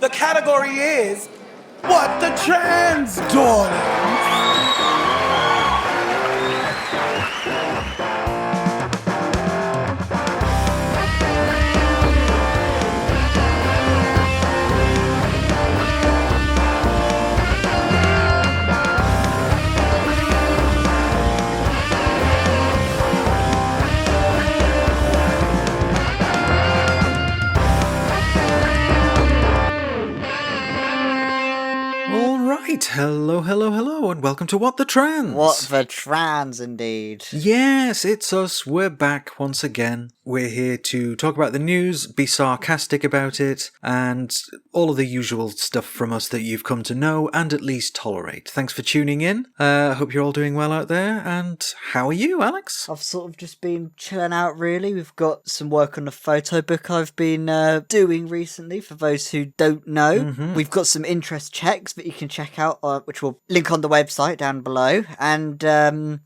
The category is What the Trans, Darling? Hello, and welcome to What the Trans. What the Trans, indeed. Yes, it's us. We're back once again. We're here to talk about the news, be sarcastic about it, and all of the usual stuff from us that you've come to know and at least tolerate. Thanks for tuning in. Hope you're all doing well out there. And how are you, Alex? I've sort of just been chilling out, really. We've got some work on the photo book I've been doing recently, for those who don't know. Mm-hmm. We've got some interest checks that you can check out, which we'll link on the website down below. And,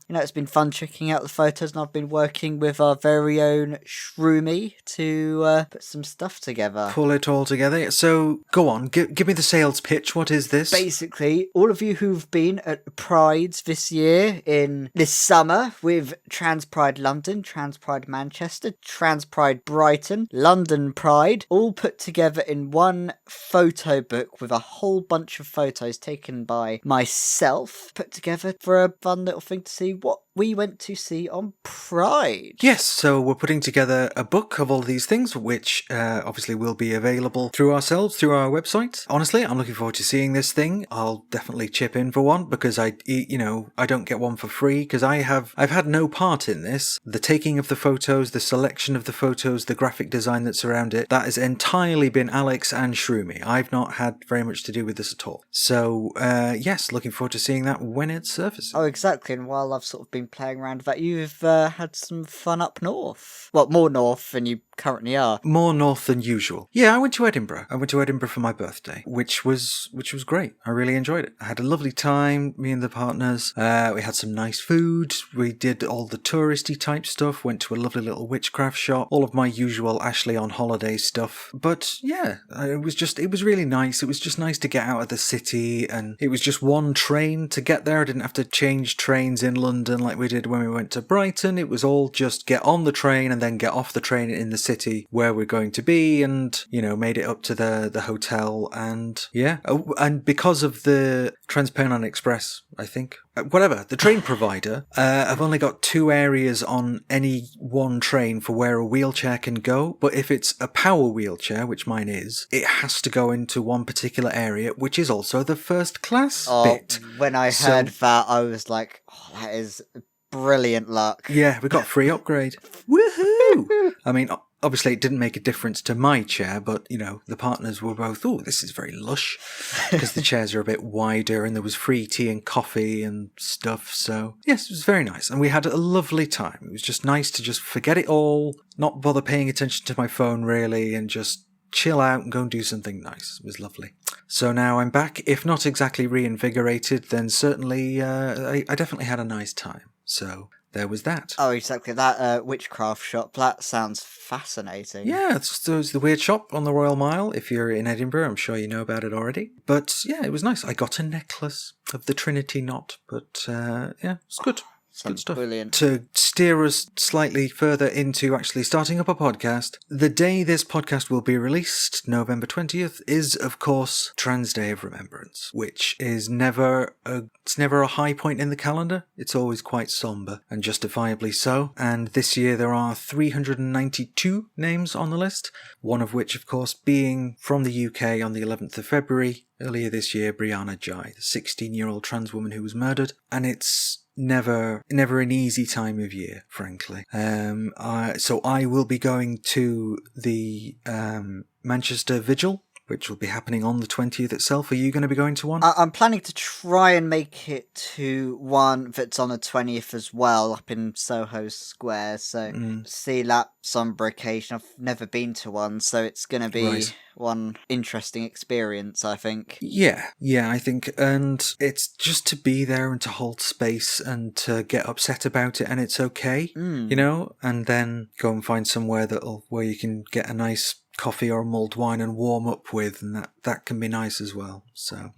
it's been fun checking out the photos, and I've been working with our very own Shroomy to put some stuff together. Pull it all together. So, go on, give me the sales pitch. What is this? Basically, all of you who've been at Prides this summer, with Trans Pride London, Trans Pride Manchester, Trans Pride Brighton, London Pride, all put together in one photo book with a whole bunch of photos taken by myself, put together for a fun little thing to see what we went to see on Pride. Yes, so we're putting together a book of all these things, which obviously will be available through our website. Honestly, I'm looking forward to seeing this thing. I'll definitely chip in for one, because I don't get one for free, because I've had no part in this. The taking of the photos, the selection of the photos, the graphic design that's around it, that has entirely been Alyx and Shroomy. I've not had very much to do with this at all. So, yes, looking forward to seeing that when it surfaces. Oh, exactly. And while I've sort of been playing around with that, you've had some fun up north. Well, more north than you currently are. More north than usual. Yeah, I went to Edinburgh. For my birthday, which was great. I really enjoyed it. I had a lovely time, me and the partners. We had some nice food. We did all the touristy type stuff, went to a lovely little witchcraft shop, all of my usual Ashleigh on holiday stuff. But yeah, it was really nice. It was just nice to get out of the city, and it was just one train to get there. I didn't have to change trains in London like we did when we went to Brighton. It was all just get on the train and then get off the train in the city where we're going to be, and made it up to the hotel. And yeah, and because of the Transpennine Express, I think, the train provider, I've only got 2 areas on any one train for where a wheelchair can go, but if it's a power wheelchair, which mine is, it has to go into one particular area, which is also the first class bit. When I heard that, I was like, oh, that is brilliant luck. Yeah, we got free upgrade. Woohoo! I mean, obviously it didn't make a difference to my chair, but, the partners were both, oh, this is very lush, because the chairs are a bit wider, and there was free tea and coffee and stuff. So, yes, it was very nice. And we had a lovely time. It was just nice to just forget it all, not bother paying attention to my phone, really, and just chill out and go and do something nice. It was lovely. So now I'm back. If not exactly reinvigorated, then certainly I definitely had a nice time. So there was that. Oh, exactly. That witchcraft shop, that sounds fascinating. Yeah, it's the weird shop on the Royal Mile. If you're in Edinburgh, I'm sure you know about it already. But yeah, it was nice. I got a necklace of the Trinity knot, but yeah, it's good. Good stuff. Brilliant. To steer us slightly further into actually starting up a podcast, the day this podcast will be released, November 20th, is of course Trans Day of Remembrance, which is never a high point in the calendar. It's always quite somber, and justifiably so. And this year there are 392 names on the list, one of which of course being from the UK on the 11th of February. Earlier this year, Brianna Jai, the 16-year-old trans woman who was murdered, and it's never an easy time of year, frankly. So I will be going to the Manchester Vigil, which will be happening on the 20th itself. Are you going to be going to one? I'm planning to try and make it to one that's on the 20th as well, up in Soho Square. So see that somber occasion. I've never been to one, so it's going to be one interesting experience, I think. Yeah, I think. And it's just to be there and to hold space and to get upset about it, and it's okay, and then go and find somewhere where you can get a nice coffee or mulled wine and warm up with, and that can be nice as well. So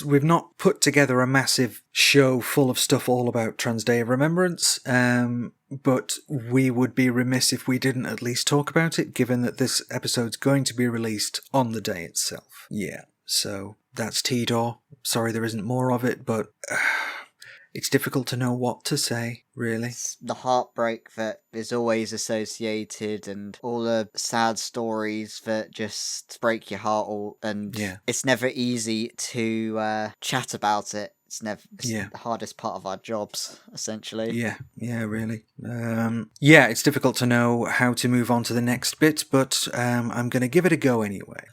we've not put together a massive show full of stuff all about Trans Day of Remembrance, but we would be remiss if we didn't at least talk about it, given that this episode's going to be released on the day itself. Yeah, so that's T-Door. Sorry there isn't more of it, but it's difficult to know what to say, really. It's the heartbreak that is always associated and all the sad stories that just break your heart, and it's never easy to chat about it. It's the hardest part of our jobs, essentially. Yeah, really. It's difficult to know how to move on to the next bit, but I'm going to give it a go anyway.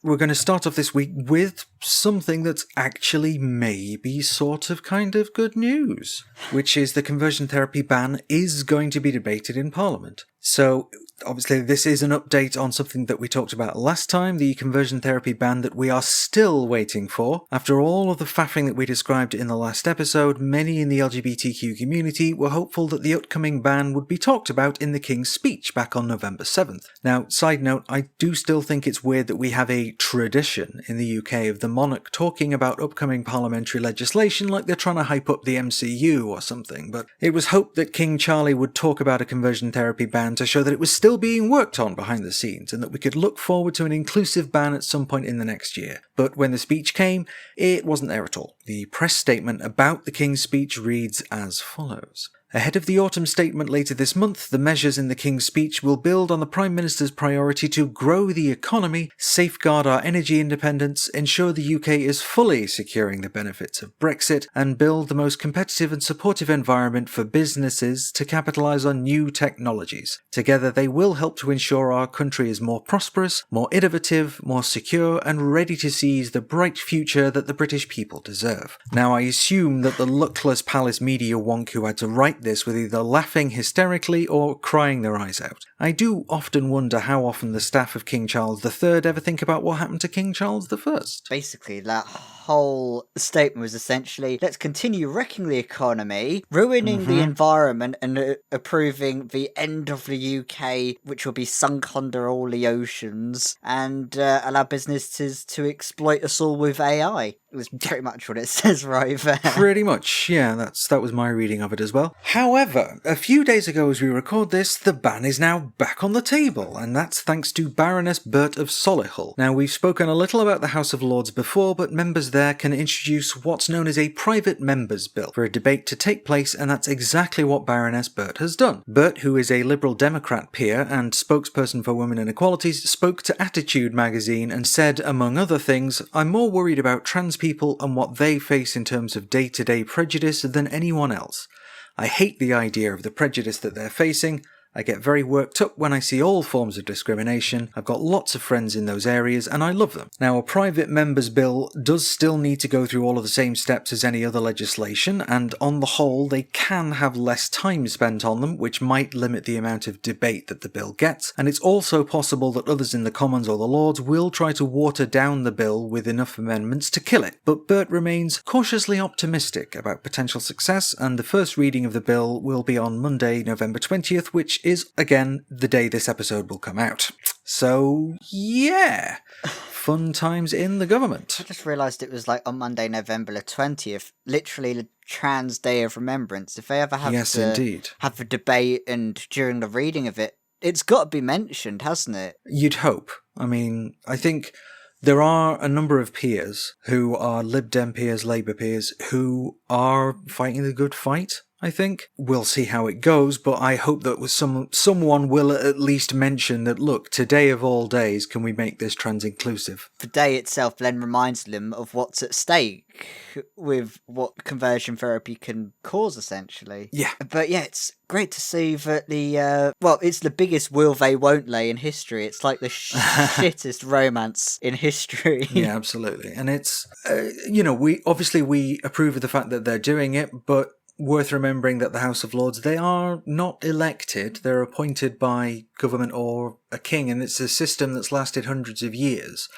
We're going to start off this week with something that's actually maybe sort of kind of good news, which is the conversion therapy ban is going to be debated in Parliament. So, obviously, this is an update on something that we talked about last time, the conversion therapy ban that we are still waiting for. After all of the faffing that we described in the last episode, many in the LGBTQ community were hopeful that the upcoming ban would be talked about in the King's speech back on November 7th. Now, side note, I do still think it's weird that we have a tradition in the UK of the monarch talking about upcoming parliamentary legislation like they're trying to hype up the MCU or something, but it was hoped that King Charlie would talk about a conversion therapy ban to show that it was still being worked on behind the scenes and that we could look forward to an inclusive ban at some point in the next year. But when the speech came, it wasn't there at all. The press statement about the King's speech reads as follows. Ahead of the autumn statement later this month, the measures in the King's speech will build on the Prime Minister's priority to grow the economy, safeguard our energy independence, ensure the UK is fully securing the benefits of Brexit, and build the most competitive and supportive environment for businesses to capitalise on new technologies. Together they will help to ensure our country is more prosperous, more innovative, more secure, and ready to seize the bright future that the British people deserve. Now, I assume that the luckless palace media wonk who had to write this with either laughing hysterically or crying their eyes out. I do often wonder how often the staff of King Charles III ever think about what happened to King Charles I. Basically, that whole statement was essentially, let's continue wrecking the economy, ruining the environment, and approving the end of the UK, which will be sunk under all the oceans, and allow businesses to exploit us all with AI. It was pretty much what it says right there. Pretty much, yeah, that was my reading of it as well. However, a few days ago as we record this, the ban is now back on the table, and that's thanks to Baroness Burt of Solihull. Now, we've spoken a little about the House of Lords before, but members there can introduce what's known as a private members' bill for a debate to take place, and that's exactly what Baroness Burt has done. Burt, who is a Liberal Democrat peer and spokesperson for Women and Equalities, spoke to Attitude magazine and said, among other things, I'm more worried about trans people and what they face in terms of day-to-day prejudice than anyone else. I hate the idea of the prejudice that they're facing. I get very worked up when I see all forms of discrimination. I've got lots of friends in those areas and I love them. Now, a private member's bill does still need to go through all of the same steps as any other legislation, and on the whole they can have less time spent on them, which might limit the amount of debate that the bill gets, and it's also possible that others in the Commons or the Lords will try to water down the bill with enough amendments to kill it. But Burt remains cautiously optimistic about potential success, and the first reading of the bill will be on Monday, November 20th, which is, again, the day this episode will come out. So, yeah. Fun times in the government. I just realised it was like on Monday, November the 20th, literally the Trans Day of Remembrance. If they ever have have a debate and during the reading of it, it's got to be mentioned, hasn't it? You'd hope. I mean, I think there are a number of peers who are Lib Dem peers, Labour peers, who are fighting the good fight. I think. We'll see how it goes, but I hope that someone will at least mention that, look, today of all days, can we make this trans inclusive? The day itself then reminds them of what's at stake with what conversion therapy can cause, essentially. Yeah. But yeah, it's great to see that it's the biggest will they won't they in history. It's like the shittest romance in history. Yeah, absolutely. And it's, we approve of the fact that they're doing it, but worth remembering that the House of Lords, they are not elected, they're appointed by government or a king, and it's a system that's lasted hundreds of years.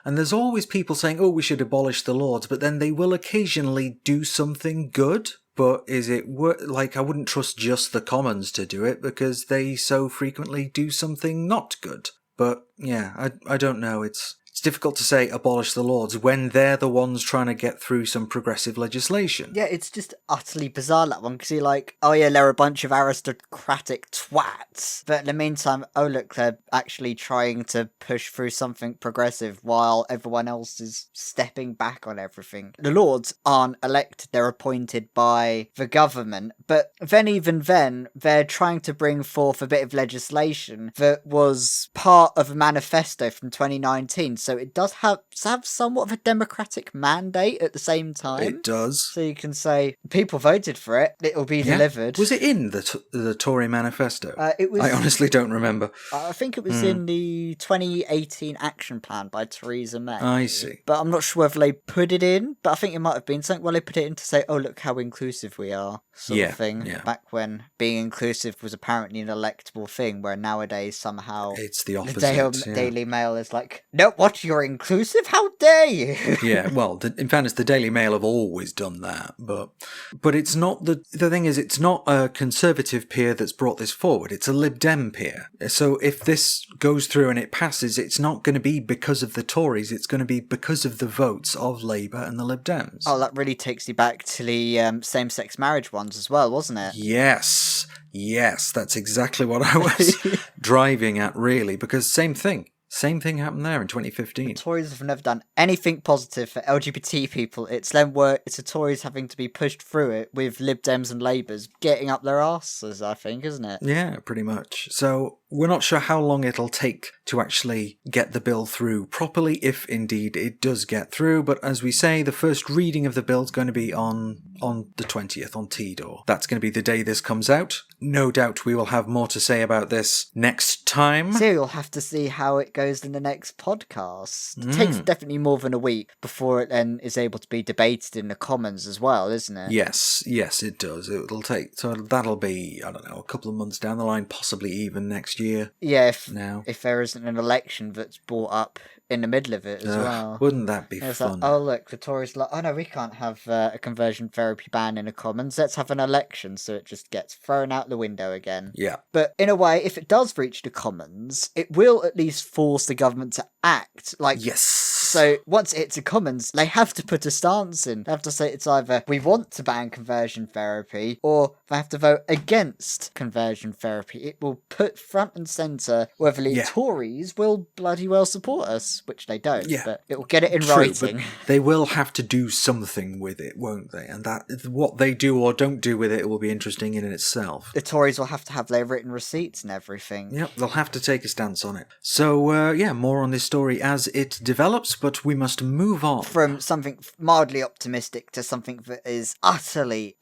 And there's always people saying, oh, we should abolish the Lords, but then they will occasionally do something good But is it like, I wouldn't trust just the Commons to do it because they so frequently do something not good. But yeah, I don't know. It's difficult to say abolish the Lords when they're the ones trying to get through some progressive legislation. Yeah, it's just utterly bizarre, that one, because you're like, oh yeah, they're a bunch of aristocratic twats. But in the meantime, oh look, they're actually trying to push through something progressive while everyone else is stepping back on everything. The Lords aren't elected, they're appointed by the government. But then, even then, they're trying to bring forth a bit of legislation that was part of a manifesto from 2019. So it does have somewhat of a democratic mandate at the same time. It does. So you can say, people voted for it, it'll be delivered. Was it in the Tory manifesto? It was. I honestly don't remember. I think it was in the 2018 action plan by Theresa May. I see. But I'm not sure whether they put it in, but I think it might have been something. Well, they put it in to say, oh, look how inclusive we are, sort of thing. Yeah. Back when being inclusive was apparently an electable thing, where nowadays somehow It's the opposite. the Daily Mail is like, no, what, you're inclusive? How dare you? Yeah, well, in fairness, the Daily Mail have always done that, but it's not the thing is, it's not a Conservative peer that's brought this forward, it's a Lib Dem peer. So if this goes through and it passes, it's not going to be because of the Tories, it's going to be because of the votes of Labour and the Lib Dems. Oh, that really takes you back to the same-sex marriage ones as well, wasn't it? Yes, that's exactly what I was driving at, really, because same thing happened there in 2015. Tories have never done anything positive for LGBT people. It's the Tories having to be pushed through it with Lib Dems and Labours getting up their arses, I think, isn't it? Yeah, pretty much. So we're not sure how long it'll take to actually get the bill through properly, if indeed it does get through. But as we say, the first reading of the bill is going to be on the 20th, on T-Door. That's going to be the day this comes out. No doubt we will have more to say about this next time. So you'll have to see how it goes in the next podcast. It takes definitely more than a week before it then is able to be debated in the Commons as well, isn't it? Yes, it does. It'll take, so that'll be, I don't know, a couple of months down the line, possibly even next year. Yeah, if there isn't an election that's brought up in the middle of it as well. Wouldn't that be It's fun? like, oh look, the Tories like, oh no, we can't have a conversion therapy ban in the Commons. Let's have an election, so it just gets thrown out the window again. Yeah. But in a way, if it does reach the Commons, it will at least force the government to act. Yes. So once it hits the Commons, they have to put a stance in. They have to say it's either we want to ban conversion therapy, or they have to vote against conversion therapy. It will put front and centre whether the Tories will bloody well support us, which they don't. Yeah. But it will get it in True, writing. but they will have to do something with it, won't they? And that what they do or don't do with it will be interesting in itself. The Tories will have to have their written receipts and everything. Yep, they'll have to take a stance on it. So, more on this story as it develops, but we must move on. From something mildly optimistic to something that is utterly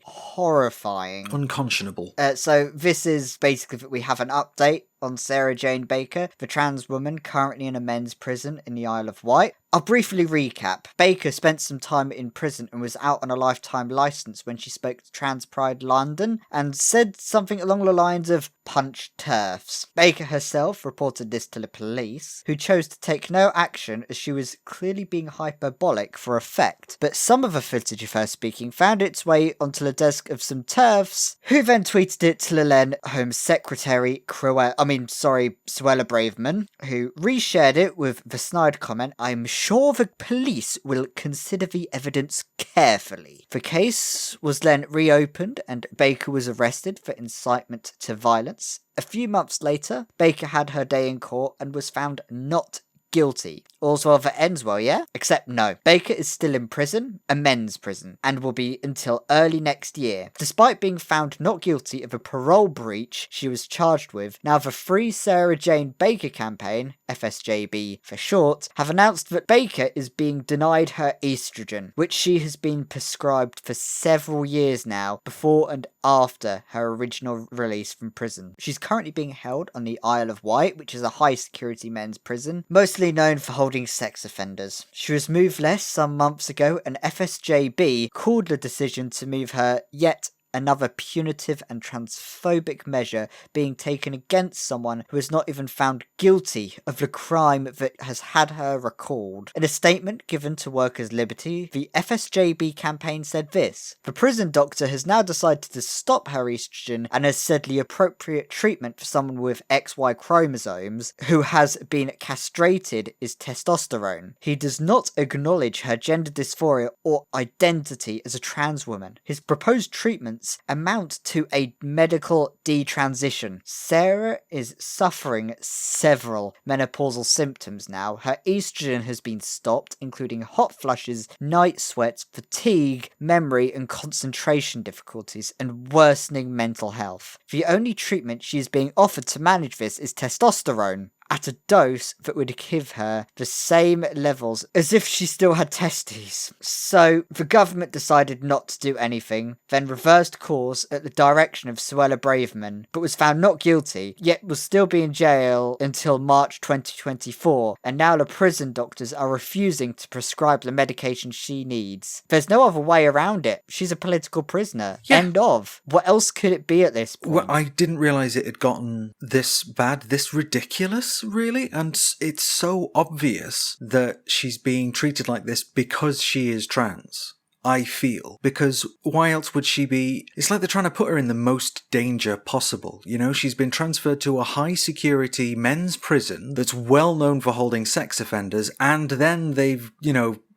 horrifying. Unconscionable. So this is basically that we have an update on Sarah Jane Baker, the trans woman currently in a men's prison in the Isle of Wight. I'll briefly recap. Baker spent some time in prison and was out on a lifetime licence when she spoke to Trans Pride London and said something along the lines of punch turfs. Baker herself reported this to the police, who chose to take no action as she was clearly being hyperbolic for effect. But some of the footage of her speaking found its way onto the desk of some turfs, who then tweeted it to the then Home Secretary Suella Braverman, who reshared it with the snide comment, "I'm sure the police will consider the evidence carefully." The case was then reopened and Baker was arrested for incitement to violence. A few months later, Baker had her day in court and was found not guilty. All's well that ends well, yeah? Except no. Baker is still in prison, a men's prison, and will be until early next year. Despite being found not guilty of a parole breach she was charged with, now the Free Sarah Jane Baker campaign, FSJB for short, have announced that Baker is being denied her estrogen, which she has been prescribed for several years now, before and after her original release from prison. She's currently being held on the Isle of Wight, which is a high-security men's prison, mostly known for holding sex offenders. She was moved less some months ago, and FSJB called the decision to move her yet another punitive and transphobic measure being taken against someone who is not even found guilty of the crime that has had her recalled. In a statement given to Workers' Liberty, the FSJB campaign said this: "The prison doctor has now decided to stop her estrogen and has said the appropriate treatment for someone with XY chromosomes who has been castrated is testosterone. He does not acknowledge her gender dysphoria or identity as a trans woman. His proposed treatments amount to a medical detransition. Sarah is suffering several menopausal symptoms now. Her estrogen has been stopped, including hot flushes, night sweats, fatigue, memory and concentration difficulties, and worsening mental health. The only treatment she is being offered to manage this is testosterone, at a dose that would give her the same levels as if she still had testes." So the government decided not to do anything, then reversed course at the direction of Suella Braverman, but was found not guilty, yet will still be in jail until March 2024, and now the prison doctors are refusing to prescribe the medication she needs. There's no other way around it. She's a political prisoner. Yeah. End of. What else could it be at this point? Well, I didn't realise it had gotten this bad, this ridiculous, really. And it's so obvious that she's being treated like this because she is trans, I feel. Because why else would she be? It's like they're trying to put her in the most danger possible. You know, she's been transferred to a high security men's prison that's well known for holding sex offenders, and then they've,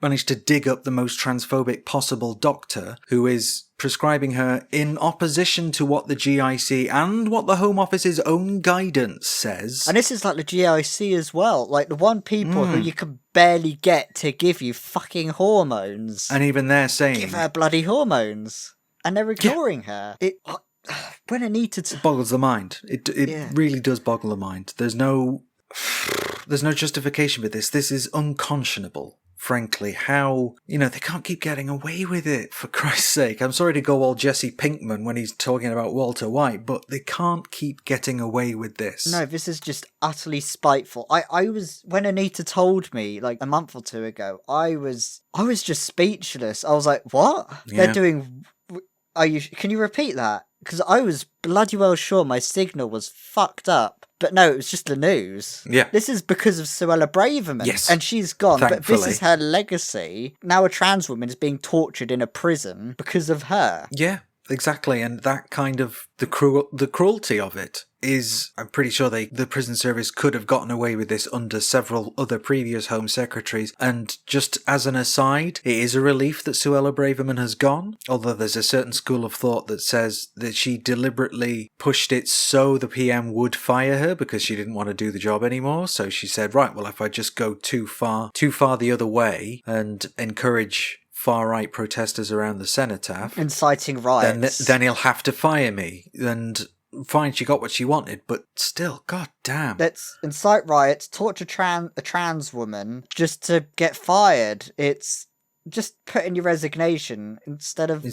managed to dig up the most transphobic possible doctor who is prescribing her in opposition to what the GIC and what the Home Office's own guidance says. And this is like the GIC as well. Like the one people who you can barely get to give you fucking hormones. And even they're saying, give her bloody hormones. And they're ignoring her. When Anita... It boggles the mind. It really does boggle the mind. There's no justification for this. This is unconscionable. Frankly, how, they can't keep getting away with it, for Christ's sake. I'm sorry to go all Jesse Pinkman when he's talking about Walter White, but they can't keep getting away with this. No, this is just utterly spiteful. I was, when Anita told me, like, a month or two ago, I was just speechless. I was like, what? Yeah. They're doing... Can you repeat that? Because I was bloody well sure my signal was fucked up. But no, it was just the news. Yeah. This is because of Suella Braverman. Yes. And she's gone. Thankfully. But this is her legacy. Now a trans woman is being tortured in a prison because of her. Yeah, exactly. And that kind of, the cruelty of it is, I'm pretty sure the prison service could have gotten away with this under several other previous Home Secretaries. And just as an aside, it is a relief that Suella Braverman has gone, although there's a certain school of thought that says that she deliberately pushed it so the PM would fire her because she didn't want to do the job anymore. So she said, right, well, if I just go too far the other way and encourage far-right protesters around the cenotaph, inciting riots, then he'll have to fire me. And fine, she got what she wanted, but still, god damn. Let's incite riots, torture a trans woman just to get fired. It's just put in your resignation instead of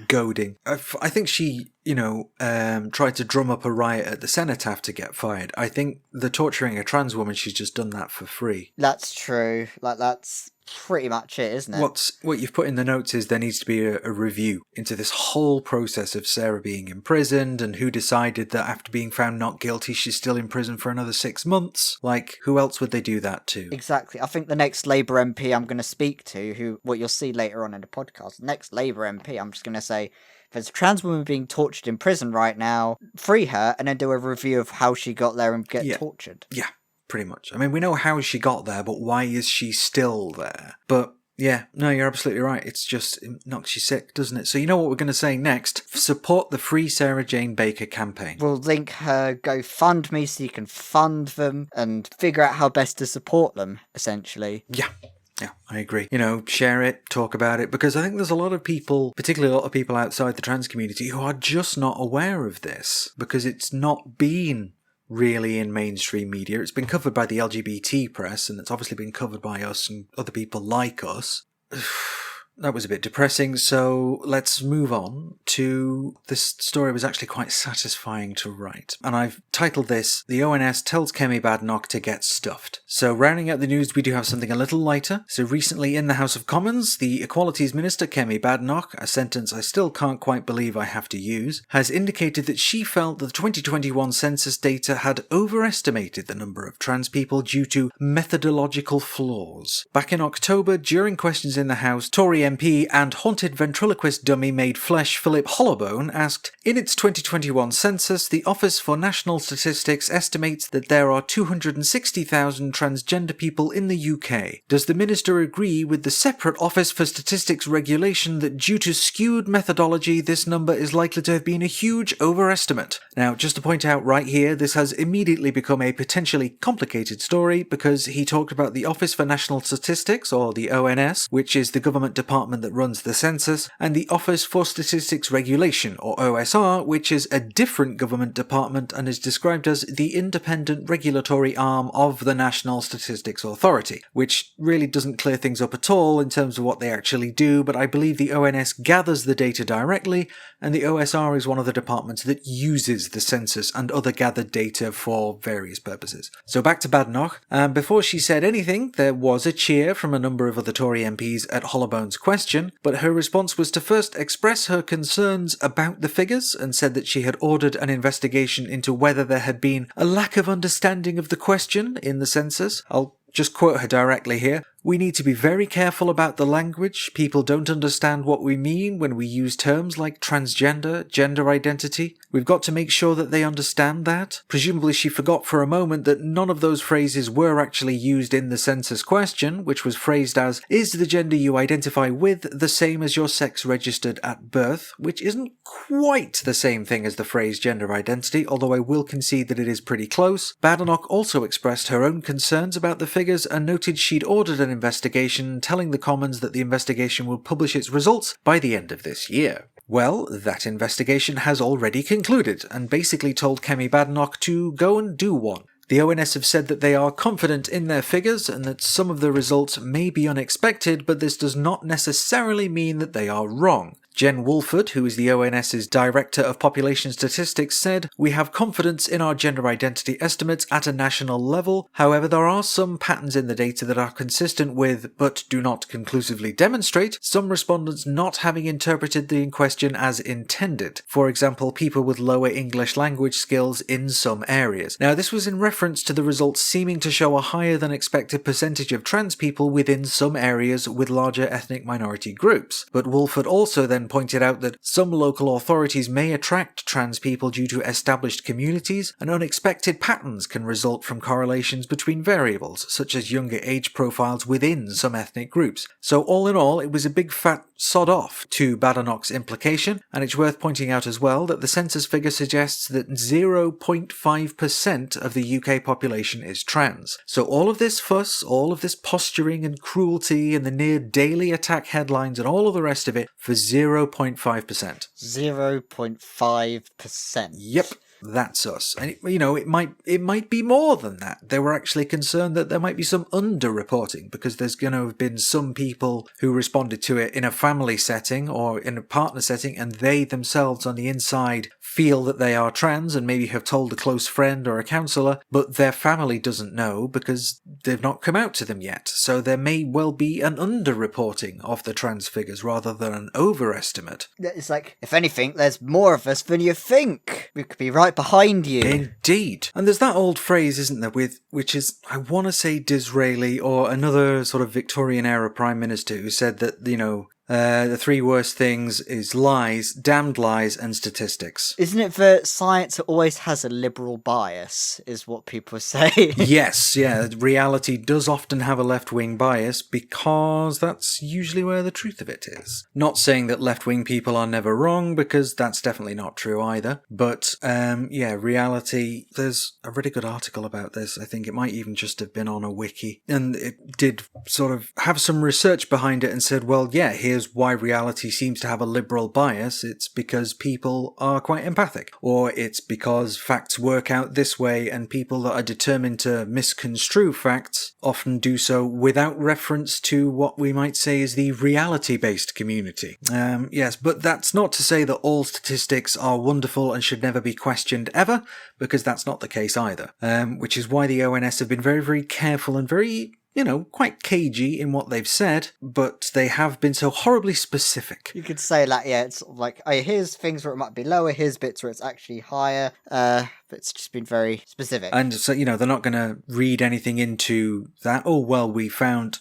goading. I think she tried to drum up a riot at the cenotaph to get fired. I think the torturing a trans woman, she's just done that for free. That's true. Like, that's pretty much it, isn't it? What you've put in the notes is there needs to be a review into this whole process of Sarah being imprisoned and who decided that after being found not guilty she's still in prison for another 6 months. Like, who else would they do that to? Exactly. I think the next Labour MP I'm going to speak to, what you'll see later on in the podcast, next Labour MP, I'm just going to say, there's a trans woman being tortured in prison right now, free her and then do a review of how she got there and get tortured. Yeah. Pretty much. I mean, we know how she got there, but why is she still there? But yeah, no, you're absolutely right. It's just, it knocks you sick, doesn't it? So you know what we're going to say next? Support the Free Sarah Jane Baker campaign. We'll link her GoFundMe so you can fund them and figure out how best to support them, essentially. Yeah, I agree. Share it, talk about it, because I think there's a lot of people, particularly a lot of people outside the trans community, who are just not aware of this, because it's not been really in mainstream media. It's been covered by the LGBT press, and it's obviously been covered by us and other people like us. that was a bit depressing, so let's move on to this story was actually quite satisfying to write. And I've titled this, The ONS Tells Kemi Badenoch to Get Stuffed. So rounding out the news, we do have something a little lighter. So recently in the House of Commons, the Equalities Minister Kemi Badenoch, a sentence I still can't quite believe I have to use, has indicated that she felt that the 2021 census data had overestimated the number of trans people due to methodological flaws. Back in October, during questions in the House, Tory MP and haunted ventriloquist dummy made flesh Philip Hollowbone asked, in its 2021 census, the Office for National Statistics estimates that there are 260,000 transgender people in the UK. Does the Minister agree with the separate Office for Statistics regulation that due to skewed methodology, this number is likely to have been a huge overestimate? Now, just to point out right here, this has immediately become a potentially complicated story because he talked about the Office for National Statistics, or the ONS, which is the government department that runs the census, and the Office for Statistics Regulation, or OSR, which is a different government department and is described as the independent regulatory arm of the National Statistics Authority, which really doesn't clear things up at all in terms of what they actually do, but I believe the ONS gathers the data directly, and the OSR is one of the departments that uses the census and other gathered data for various purposes. So back to Badenoch, and before she said anything, there was a cheer from a number of other Tory MPs at Hollowbone's question, but her response was to first express her concerns about the figures and said that she had ordered an investigation into whether there had been a lack of understanding of the question in the census. I'll just quote her directly here. We need to be very careful about the language. People don't understand what we mean when we use terms like transgender, gender identity. We've got to make sure that they understand that. Presumably she forgot for a moment that none of those phrases were actually used in the census question, which was phrased as, is the gender you identify with the same as your sex registered at birth? Which isn't quite the same thing as the phrase gender identity, although I will concede that it is pretty close. Badenoch also expressed her own concerns about the figures and noted she'd ordered an investigation, telling the Commons that the investigation will publish its results by the end of this year. Well, that investigation has already concluded, and basically told Kemi Badenoch to go and do one. The ONS have said that they are confident in their figures and that some of the results may be unexpected, but this does not necessarily mean that they are wrong. Jen Woolford, who is the ONS's Director of Population Statistics, said, "We have confidence in our gender identity estimates at a national level. However, there are some patterns in the data that are consistent with, but do not conclusively demonstrate, some respondents not having interpreted the question as intended. For example, people with lower English language skills in some areas." Now, this was in reference to the results seeming to show a higher than expected percentage of trans people within some areas with larger ethnic minority groups. But Woolford also then pointed out that some local authorities may attract trans people due to established communities, and unexpected patterns can result from correlations between variables, such as younger age profiles within some ethnic groups. So all in all, it was a big fat sod off to Badenoch's implication, and it's worth pointing out as well that the census figure suggests that 0.5% of the UK population is trans. So all of this fuss, all of this posturing and cruelty and the near daily attack headlines and all of the rest of it for 0.5%. 0.5%. Yep. That's us. And it might be more than that. They were actually concerned that there might be some underreporting because there's going to have been some people who responded to it in a family setting or in a partner setting, and they themselves on the inside feel that they are trans and maybe have told a close friend or a counsellor, but their family doesn't know because they've not come out to them yet. So there may well be an underreporting of the trans figures rather than an overestimate. It's like, if anything, there's more of us than you think. We could be right behind you. Indeed. And there's that old phrase, isn't there, which is, I want to say Disraeli or another sort of Victorian era prime minister who said that, the three worst things is lies, damned lies, and statistics. Isn't it that science always has a liberal bias, is what people say? Yes, yeah. Reality does often have a left-wing bias because that's usually where the truth of it is. Not saying that left-wing people are never wrong, because that's definitely not true either. But, reality, there's a really good article about this. I think it might even just have been on a wiki. And it did sort of have some research behind it and said, well, yeah, here's here's why reality seems to have a liberal bias. It's because people are quite empathic, or it's because facts work out this way, and people that are determined to misconstrue facts often do so without reference to what we might say is the reality-based community. Yes, but that's not to say that all statistics are wonderful and should never be questioned ever, because that's not the case either. Which is why the ONS have been very, very careful and very, quite cagey in what they've said, but they have been so horribly specific. You could say that, yeah, it's sort of like, oh, here's things where it might be lower, here's bits where it's actually higher, but it's just been very specific. And so, they're not going to read anything into that, oh, well, we found,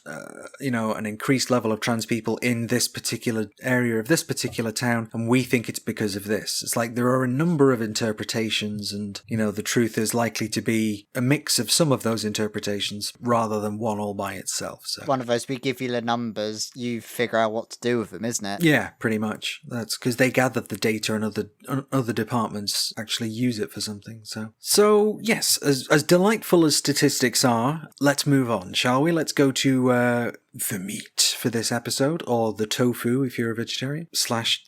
an increased level of trans people in this particular area of this particular town, and we think it's because of this. It's like there are a number of interpretations, and, the truth is likely to be a mix of some of those interpretations rather than one all by itself. So one of those, we give you the numbers, you figure out what to do with them, isn't it? Yeah, pretty much. That's because they gathered the data and other departments actually use it for something. So yes, as delightful as statistics are, let's move on, shall we? Let's go to the meat for this episode, or the tofu if you're a vegetarian, /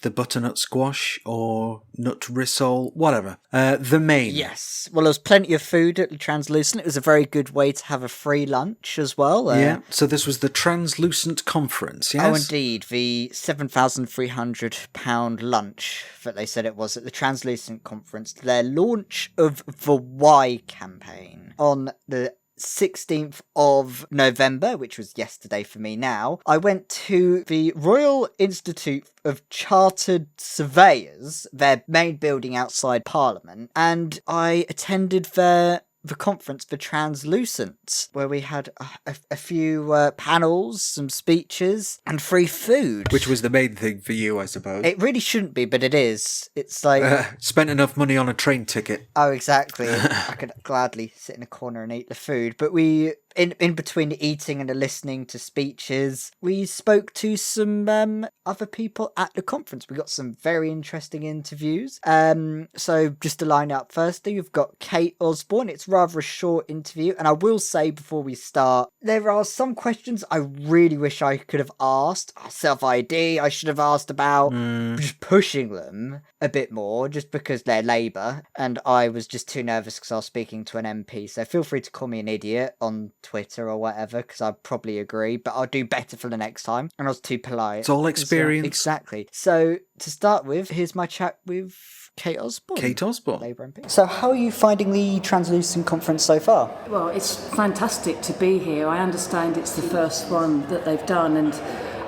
the butternut squash, or nut rissole, whatever. The main. Yes. Well, there was plenty of food at the Translucent. It was a very good way to have a free lunch as well. Yeah, so this was the Translucent Conference, yes? Oh, indeed. The £7,300 lunch that they said it was at the Translucent Conference, their launch of the Y campaign on the 16th of November, which was yesterday for me now. I went to the Royal Institute of Chartered Surveyors, their main building outside Parliament, and I attended the conference for Translucent, where we had a few panels, some speeches, and free food. Which was the main thing for you, I suppose. It really shouldn't be, but it is. It's like... spent enough money on a train ticket. Oh, exactly. I could gladly sit in a corner and eat the food. But we... In between the eating and the listening to speeches, we spoke to some other people at the conference. We got some very interesting interviews. So just to line up, firstly, we've got Kate Osborne. It's rather a short interview, and I will say before we start, there are some questions I really wish I could have asked. Self-ID, I should have asked about, just pushing them a bit more, just because they're Labour, and I was just too nervous because I was speaking to an MP. So feel free to call me an idiot on Twitter or whatever, because I probably agree, but I'll do better for the next time. And I was too polite. It's all experience. Exactly. So to start with, here's my chat with Kate Osborne. Kate Osborne. Labour MP. So how are you finding the Translucent Conference so far? Well, it's fantastic to be here. I understand it's the first one that they've done, and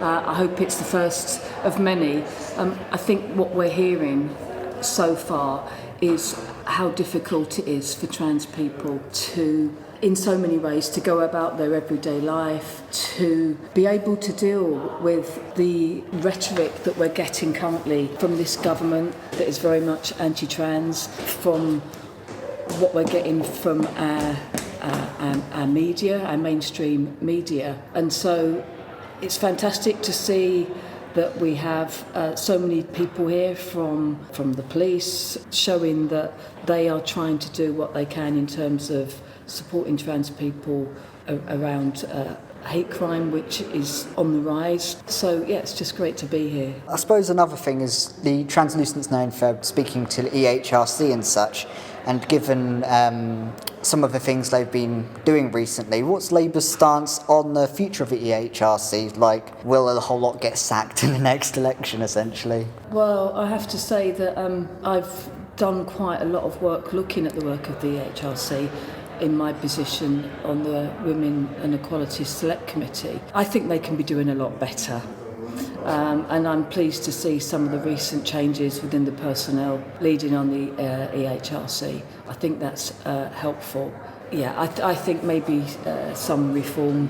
I hope it's the first of many. I think what we're hearing so far is how difficult it is for trans people to, in so many ways, to go about their everyday life, to be able to deal with the rhetoric that we're getting currently from this government that is very much anti-trans, from what we're getting from our media, our mainstream media. And so it's fantastic to see that we have so many people here from the police showing that they are trying to do what they can in terms of supporting trans people around hate crime, which is on the rise. So yeah, it's just great to be here. I suppose another thing is the Translucent's known for speaking to the EHRC and such, and given some of the things they've been doing recently, what's Labour's stance on the future of the EHRC? Like, will a whole lot get sacked in the next election, essentially? Well, I have to say that I've done quite a lot of work looking at the work of the EHRC in my position on the Women and Equality Select Committee. I think they can be doing a lot better. And I'm pleased to see some of the recent changes within the personnel leading on the EHRC. I think that's helpful. Yeah, I think maybe some reform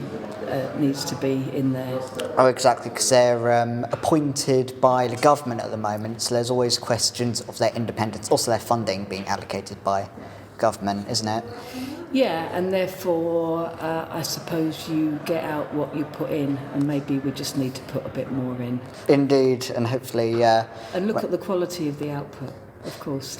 needs to be in there. Oh, exactly, because they're appointed by the government at the moment, so there's always questions of their independence, also their funding being allocated by government, isn't it? Yeah, and therefore I suppose you get out what you put in, and maybe we just need to put a bit more in. Indeed, and hopefully... and look at the quality of the output, of course.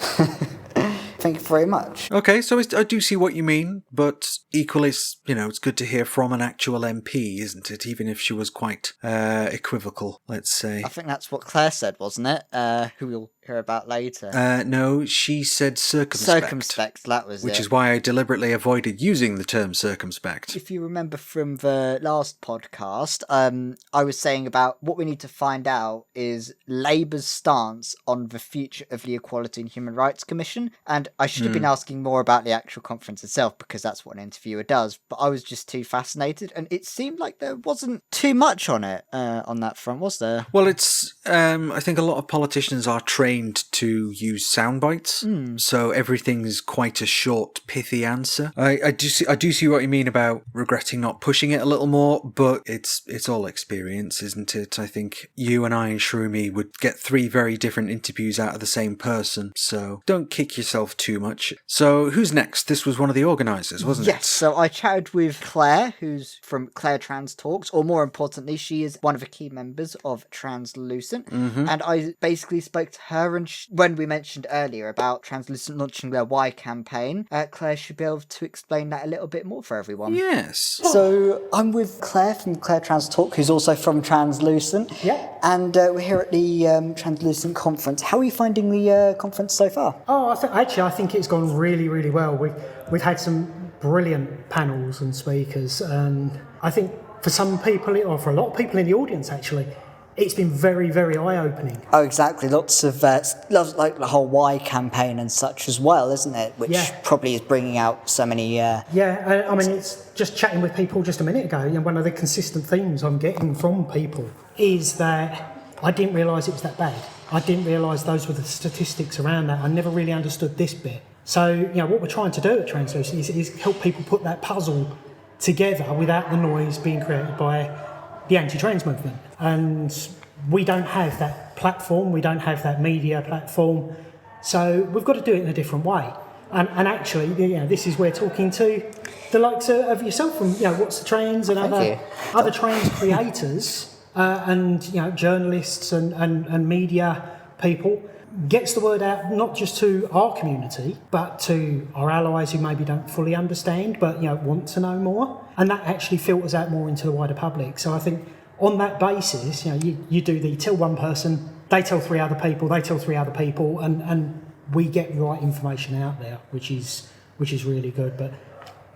Thank you very much. Okay, so I do see what you mean, but equally, it's good to hear from an actual MP, isn't it? Even if she was quite equivocal, let's say. I think that's what Claire said, wasn't it? Who we'll hear about later. No, she said circumspect. Circumspect, that was Which it. is why I deliberately avoided using the term circumspect. If you remember from the last podcast, I was saying about what we need to find out is Labour's stance on the future of the Equality and Human Rights Commission, and I should have been asking more about the actual conference itself, because that's what an interviewer does, but I was just too fascinated, and it seemed like there wasn't too much on it, on that front, was there? Well, it's, I think a lot of politicians are trained to use sound bites, so everything's quite a short, pithy answer. I do see what you mean about regretting not pushing it a little more, but it's all experience, isn't it? I think you and I and Shroomy would get 3 very different interviews out of the same person, so don't kick yourself too much. So who's next? This was one of the organisers, wasn't it? Yes, so I chatted with Claire, who's from Claire Trans Talks, or more importantly, she is one of the key members of Translucent, and I basically spoke to her, and when we mentioned earlier about Translucent launching their Why campaign, Claire should be able to explain that a little bit more for everyone. Yes. So I'm with Claire from Claire Trans Talk, who's also from Translucent. Yeah. And we're here at the Translucent conference. How are you finding the conference so far? Oh, I think it's gone really, really well. We've had some brilliant panels and speakers, and I think for some people, or for a lot of people in the audience actually, it's been very, very eye-opening. Oh, exactly. Lots of, like the whole Why campaign and such as well, isn't it? Which probably is bringing out so many... Yeah, I mean, it's just chatting with people just a minute ago, and one of the consistent themes I'm getting from people is that I didn't realise it was that bad. I didn't realise those were the statistics around that. I never really understood this bit. So, what we're trying to do at Translucent is help people put that puzzle together without the noise being created by the anti-trans movement. And we don't have that platform, we don't have that media platform, so we've got to do it in a different way. And actually, this is where talking to the likes of yourself from, What's the Trans and other trans creators and, journalists and media people gets the word out, not just to our community, but to our allies who maybe don't fully understand, but, want to know more. And that actually filters out more into the wider public. So I think on that basis, you do the tell one person, they tell 3 other people, they tell 3 other people, and we get the right information out there, which is really good. But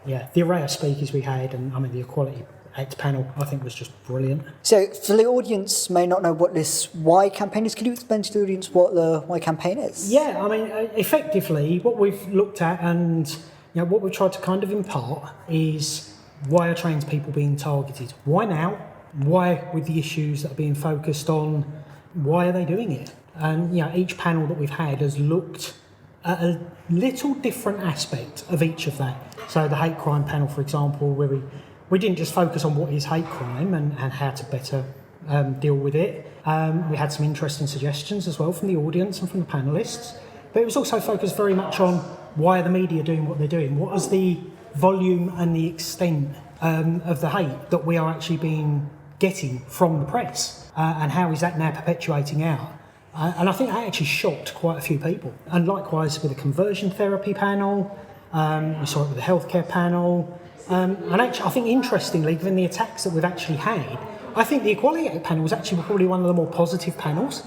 yeah, the array of speakers we had, and the Equality Act panel, I think was just brilliant. So for the audience may not know what this Why campaign is, could you explain to the audience what the Why campaign is? Yeah, effectively, what we've looked at and what we've tried to kind of impart is, why are trans people being targeted? Why now? Why, with the issues that are being focused on, why are they doing it? And each panel that we've had has looked at a little different aspect of each of that. So the hate crime panel, for example, where we didn't just focus on what is hate crime and how to better deal with it. We had some interesting suggestions as well from the audience and from the panellists, but it was also focused very much on, why are the media doing what they're doing? What is the volume and the extent of the hate that we are actually getting from the press, and how is that now perpetuating out? And I think that actually shocked quite a few people. And likewise with the conversion therapy panel, we saw it with the healthcare panel, and actually I think interestingly, given the attacks that we've actually had, I think the Equality Act panel was actually probably one of the more positive panels,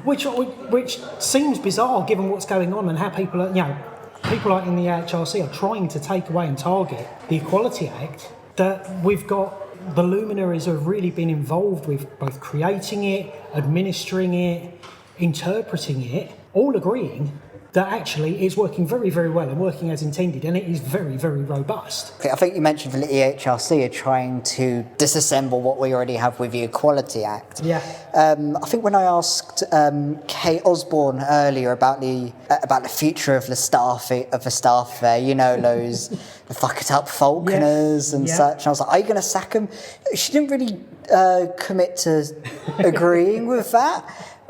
which seems bizarre given what's going on and how people are, people like in the HRC are trying to take away and target the Equality Act, that we've got the luminaries have really been involved with both creating it, administering it, interpreting it, all agreeing that actually it's working very, very well and working as intended, and it is very, very robust. Okay, I think you mentioned the EHRC are trying to disassemble what we already have with the Equality Act. Yeah. I think when I asked Kate Osborne earlier about the future of the staff there, those the fuck it up Falconers and such, and I was like, are you going to sack them? She didn't really commit to agreeing with that.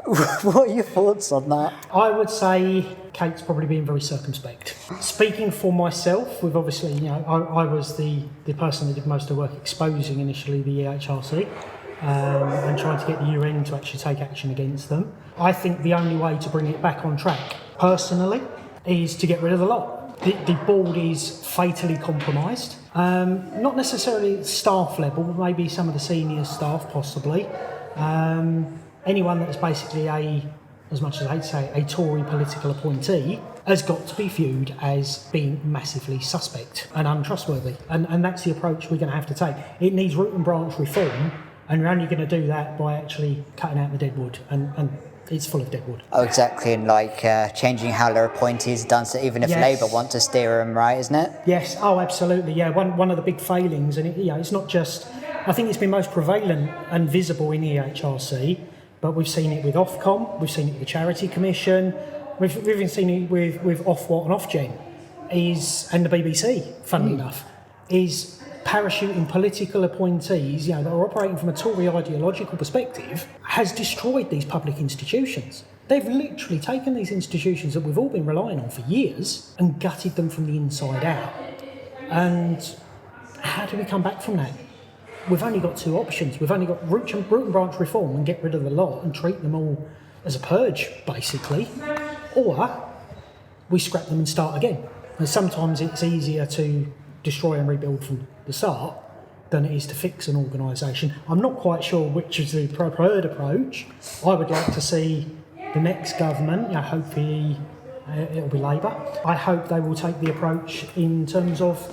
What are your thoughts on that? I would say Kate's probably been very circumspect. Speaking for myself, we've obviously, I was the person that did most of the work exposing initially the EHRC and trying to get the UN to actually take action against them. I think the only way to bring it back on track, personally, is to get rid of the lot. The board is fatally compromised. Not necessarily at staff level, but maybe some of the senior staff possibly. Anyone that's basically as much as I'd say, a Tory political appointee has got to be viewed as being massively suspect and untrustworthy. And that's the approach we're going to have to take. It needs root and branch reform, and we're only going to do that by actually cutting out the deadwood, and it's full of deadwood. Oh, exactly, and changing how their appointees are done, so even if Yes. Labour want to steer them right, isn't it? Yes, oh, absolutely, yeah. One of the big failings, and it's not just, I think it's been most prevalent and visible in the EHRC, but we've seen it with Ofcom, we've seen it with the Charity Commission, we've even seen it with Ofwat and Ofgem, and the BBC, funnily enough, is parachuting political appointees, that are operating from a Tory ideological perspective, has destroyed these public institutions. They've literally taken these institutions that we've all been relying on for years and gutted them from the inside out. And how do we come back from that? We've only got two options. We've only got root and branch reform and get rid of the lot and treat them all as a purge, basically, or we scrap them and start again. And sometimes it's easier to destroy and rebuild from the start than it is to fix an organisation. I'm not quite sure which is the preferred approach. I would like to see the next government, hopefully it'll be Labour, I hope they will take the approach in terms of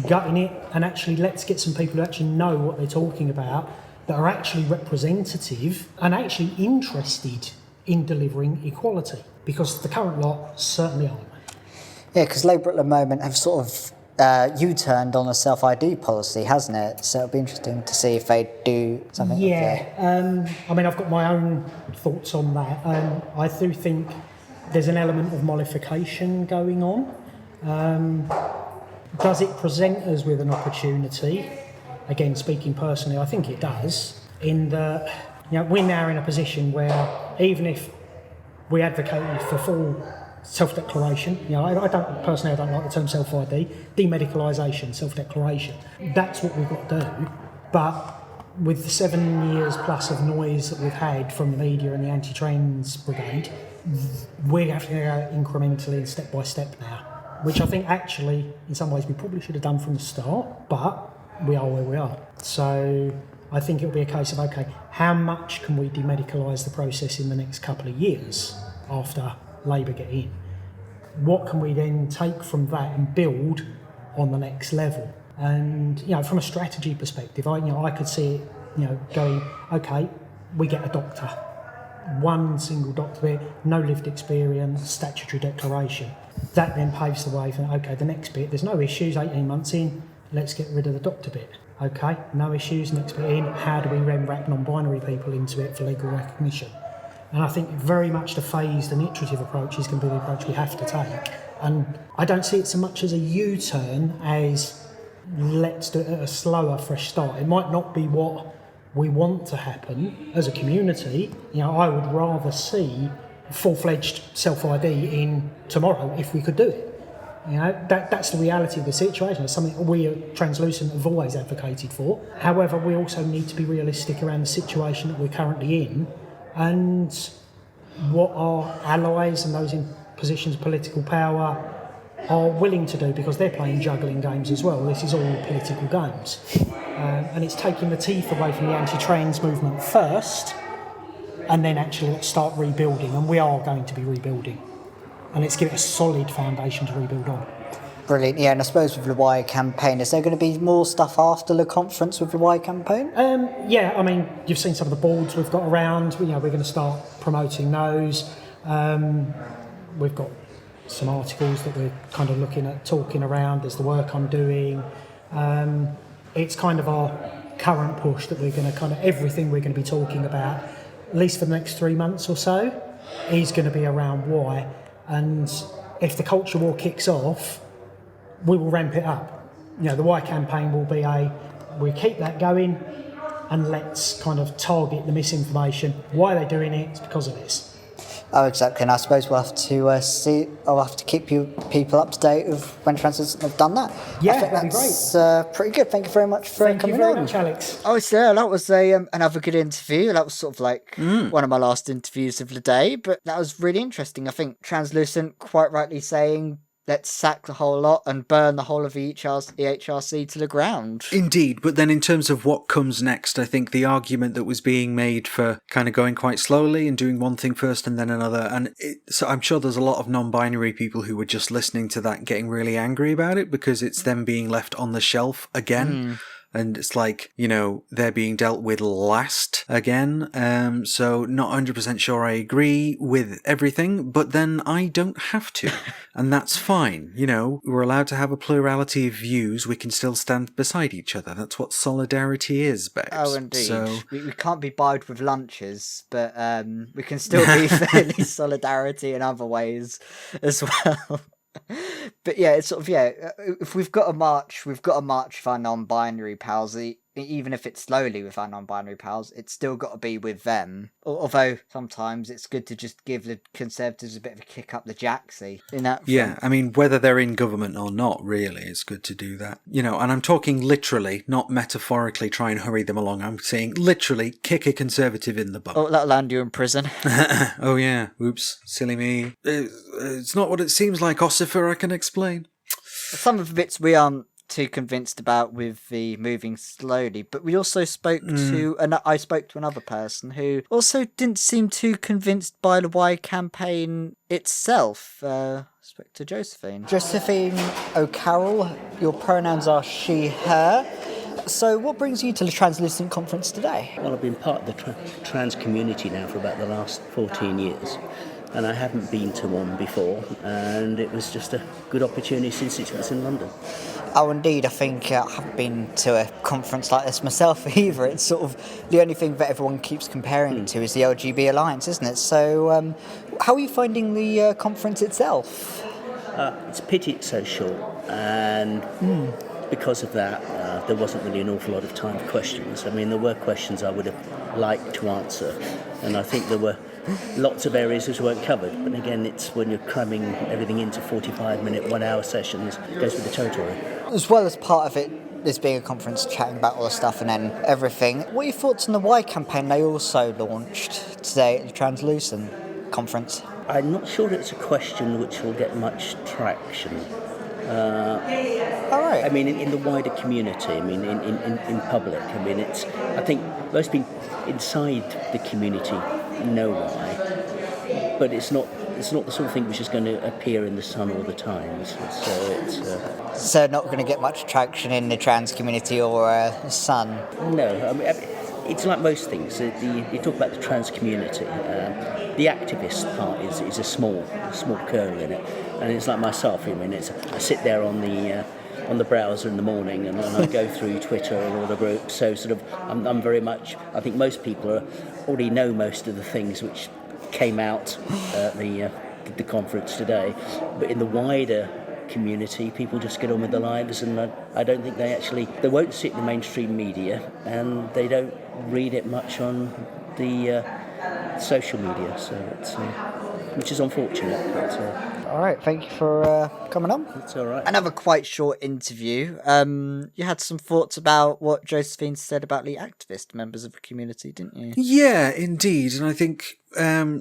gutting it and actually let's get some people who actually know what they're talking about, that are actually representative and actually interested in delivering equality, because the current lot certainly aren't. Yeah, because Labour at the moment have sort of U-turned on a self-ID policy, hasn't it? So it'll be interesting to see if they do something like that. I've got my own thoughts on that. I do think there's an element of mollification going on. Does it present us with an opportunity? Again, speaking personally, I think it does, in that we're now in a position where even if we advocated for full self-declaration, I don't like the term self-ID, demedicalisation, self-declaration, that's what we've got to do. But with the 7 years plus of noise that we've had from the media and the anti-trans brigade, we're having to go incrementally and step by step now, which I think actually in some ways we probably should have done from the start, but we are where we are. So I think it'll be a case of, okay, how much can we demedicalise the process in the next couple of years after Labour get in? What can we then take from that and build on the next level? And from a strategy perspective, I could see it, going, okay, we get a doctor, one single doctor bit, no lived experience, statutory declaration. That then paves the way for, okay, the next bit, there's no issues, 18 months in, let's get rid of the doctor bit. Okay, no issues, next bit in, how do we then wrap non-binary people into it for legal recognition? And I think very much the phased and iterative approach is going to be the approach we have to take. And I don't see it so much as a U-turn as let's do it at a slower, fresh start. It might not be what we want to happen as a community. I would rather see full-fledged self-ID in tomorrow if we could do it. That's the reality of the situation. It's something we at Translucent have always advocated for. However, we also need to be realistic around the situation that we're currently in and what our allies and those in positions of political power are willing to do, because they're playing juggling games as well. This is all political games. And it's taking the teeth away from the anti-trans movement first, and then actually let's start rebuilding, and we are going to be rebuilding. And let's give it a solid foundation to rebuild on. Brilliant, yeah, and I suppose with the Why campaign, is there going to be more stuff after the conference with the Why campaign? You've seen some of the boards we've got around. We're going to start promoting those. We've got some articles that we're kind of looking at, talking around. There's the work I'm doing. It's kind of our current push that we're going to everything we're going to be talking about, at least for the next 3 months or so, is going to be around why. And if the culture war kicks off, we will ramp it up. The Why campaign will be we keep that going and let's kind of target the misinformation. Why are they doing it? It's because of this. Oh, exactly. And I suppose we'll have to see. I'll have to keep you people up to date with when Translucent have done that. Yeah, I think that'd be that's pretty good. Thank you very much for Thank coming you very on. much, Alex. Oh, so yeah, that was another good interview. That was sort of like one of my last interviews of the day, but that was really interesting. I think Translucent, quite rightly saying, let's sack the whole lot and burn the whole of the EHRC to the ground. Indeed, but then in terms of what comes next, I think the argument that was being made for kind of going quite slowly and doing one thing first and then another, and so I'm sure there's a lot of non-binary people who were just listening to that getting really angry about it because it's them being left on the shelf again. And it's like, you know, they're being dealt with last again. So not 100% sure I agree with everything, but then I don't have to. And that's fine. You know, we're allowed to have a plurality of views. We can still stand beside each other. That's what solidarity is, babes. Oh, indeed. So We can't be barred with lunches, but we can still be fairly solidarity in other ways as well. But yeah, it's sort of, if we've got a march with our non-binary pals, even if it's slowly with our non-binary pals, it's still got to be with them. Although sometimes it's good to just give the Conservatives a bit of a kick up the jacksy in that front. yeah, I mean, whether they're in government or not, really, it's good to do that. You know, and I'm talking literally, not metaphorically try and hurry them along. I'm saying literally kick a Conservative in the bum. Oh, that'll land you in prison. Oh yeah, oops, silly me. It's not what it seems like, Ossifer, I can explain. Some of the bits we aren't too convinced about with the moving slowly, but we also spoke to, and I spoke to another person who also didn't seem too convinced by the Y campaign itself. Spoke to Josephine. Josephine O'Carroll, your pronouns are she, her. So what brings you to the Translucent conference today? Well, I've been part of the trans community now for about the last 14 years. And I haven't been to one before, and it was just a good opportunity since it was in London. Oh, indeed. I think I haven't been to a conference like this myself either. It's sort of the only thing that everyone keeps comparing it to is the LGB Alliance, isn't it? So how are you finding the conference itself? It's a pity it's so short, and because of that, there wasn't really an awful lot of time for questions. I mean, there were questions I would have liked to answer, and I think there were lots of areas which weren't covered. But again, it's when you're cramming everything into 45-minute, 1 hour sessions, it goes with the territory. As well as part of it, this being a conference chatting about all the stuff and then everything, what are your thoughts on the Y campaign they also launched today at the Translucent conference? I'm not sure it's a question which will get much traction. All right. I mean, in the wider community, I mean, in public, I mean, I think most people inside the community know why, but it's not the sort of thing which is going to appear in the Sun all the time. So not going to get much traction in the trans community or Sun? No, I mean, it's like most things. You talk about the trans community. The activist part is a small kernel in it, and it's like myself. I mean, I sit there on the browser in the morning, and I go through Twitter and all the groups. So sort of, I'm very much. I think most people already know most of the things which came out at the conference today, but in the wider community, people just get on with their lives, and I don't think they won't sit in the mainstream media, and they don't read it much on the social media. So it's which is unfortunate. But, all right, thank you for coming on. It's all right. Another quite short interview. You had some thoughts about what Josephine said about the activist members of the community, didn't you? Yeah, indeed. And I think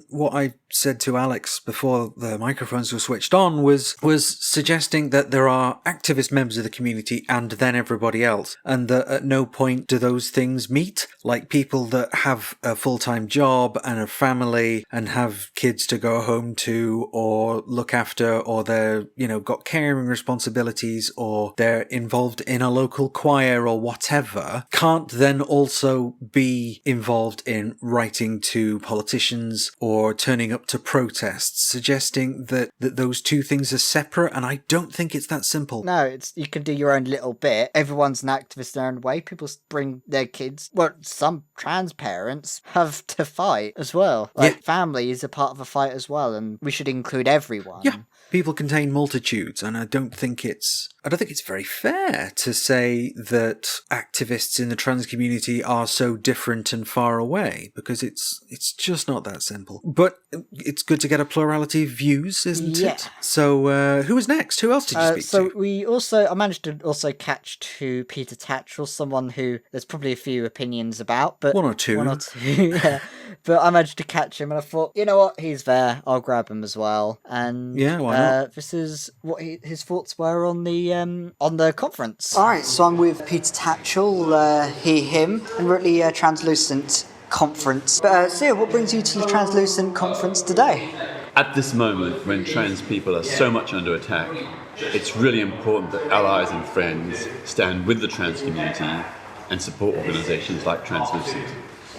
what I said to Alex before the microphones were switched on was suggesting that there are activist members of the community and then everybody else, and that at no point do those things meet. Like people that have a full-time job and a family and have kids to go home to or look after, or they're, got caring responsibilities, or they're involved in a local choir or whatever, can't then also be involved in writing to politicians or turning up to protests, suggesting that those two things are separate, and I don't think it's that simple. No, you can do your own little bit. Everyone's an activist in their own way. People bring their kids. Well, some trans parents have to fight as well. Family is a part of a fight as well, and we should include everyone. Yeah. People contain multitudes, and I don't think it's I don't think it's very fair to say that activists in the trans community are so different and far away, because it's just not that simple. But it's good to get a plurality of views, isn't it? So who was next? Who else did you speak to? I managed to also catch to Peter Tatchell, someone who there's probably a few opinions about, but One or two, yeah. But I managed to catch him, and I thought, you know what, he's there. I'll grab him as well. And yeah, why not? This is what his thoughts were on the conference. All right, so I'm with Peter Tatchell, he, him, and really Translucent conference. But Sia, what brings you to the Translucent conference today? At this moment, when trans people are so much under attack, it's really important that allies and friends stand with the trans community and support organisations like Translucent.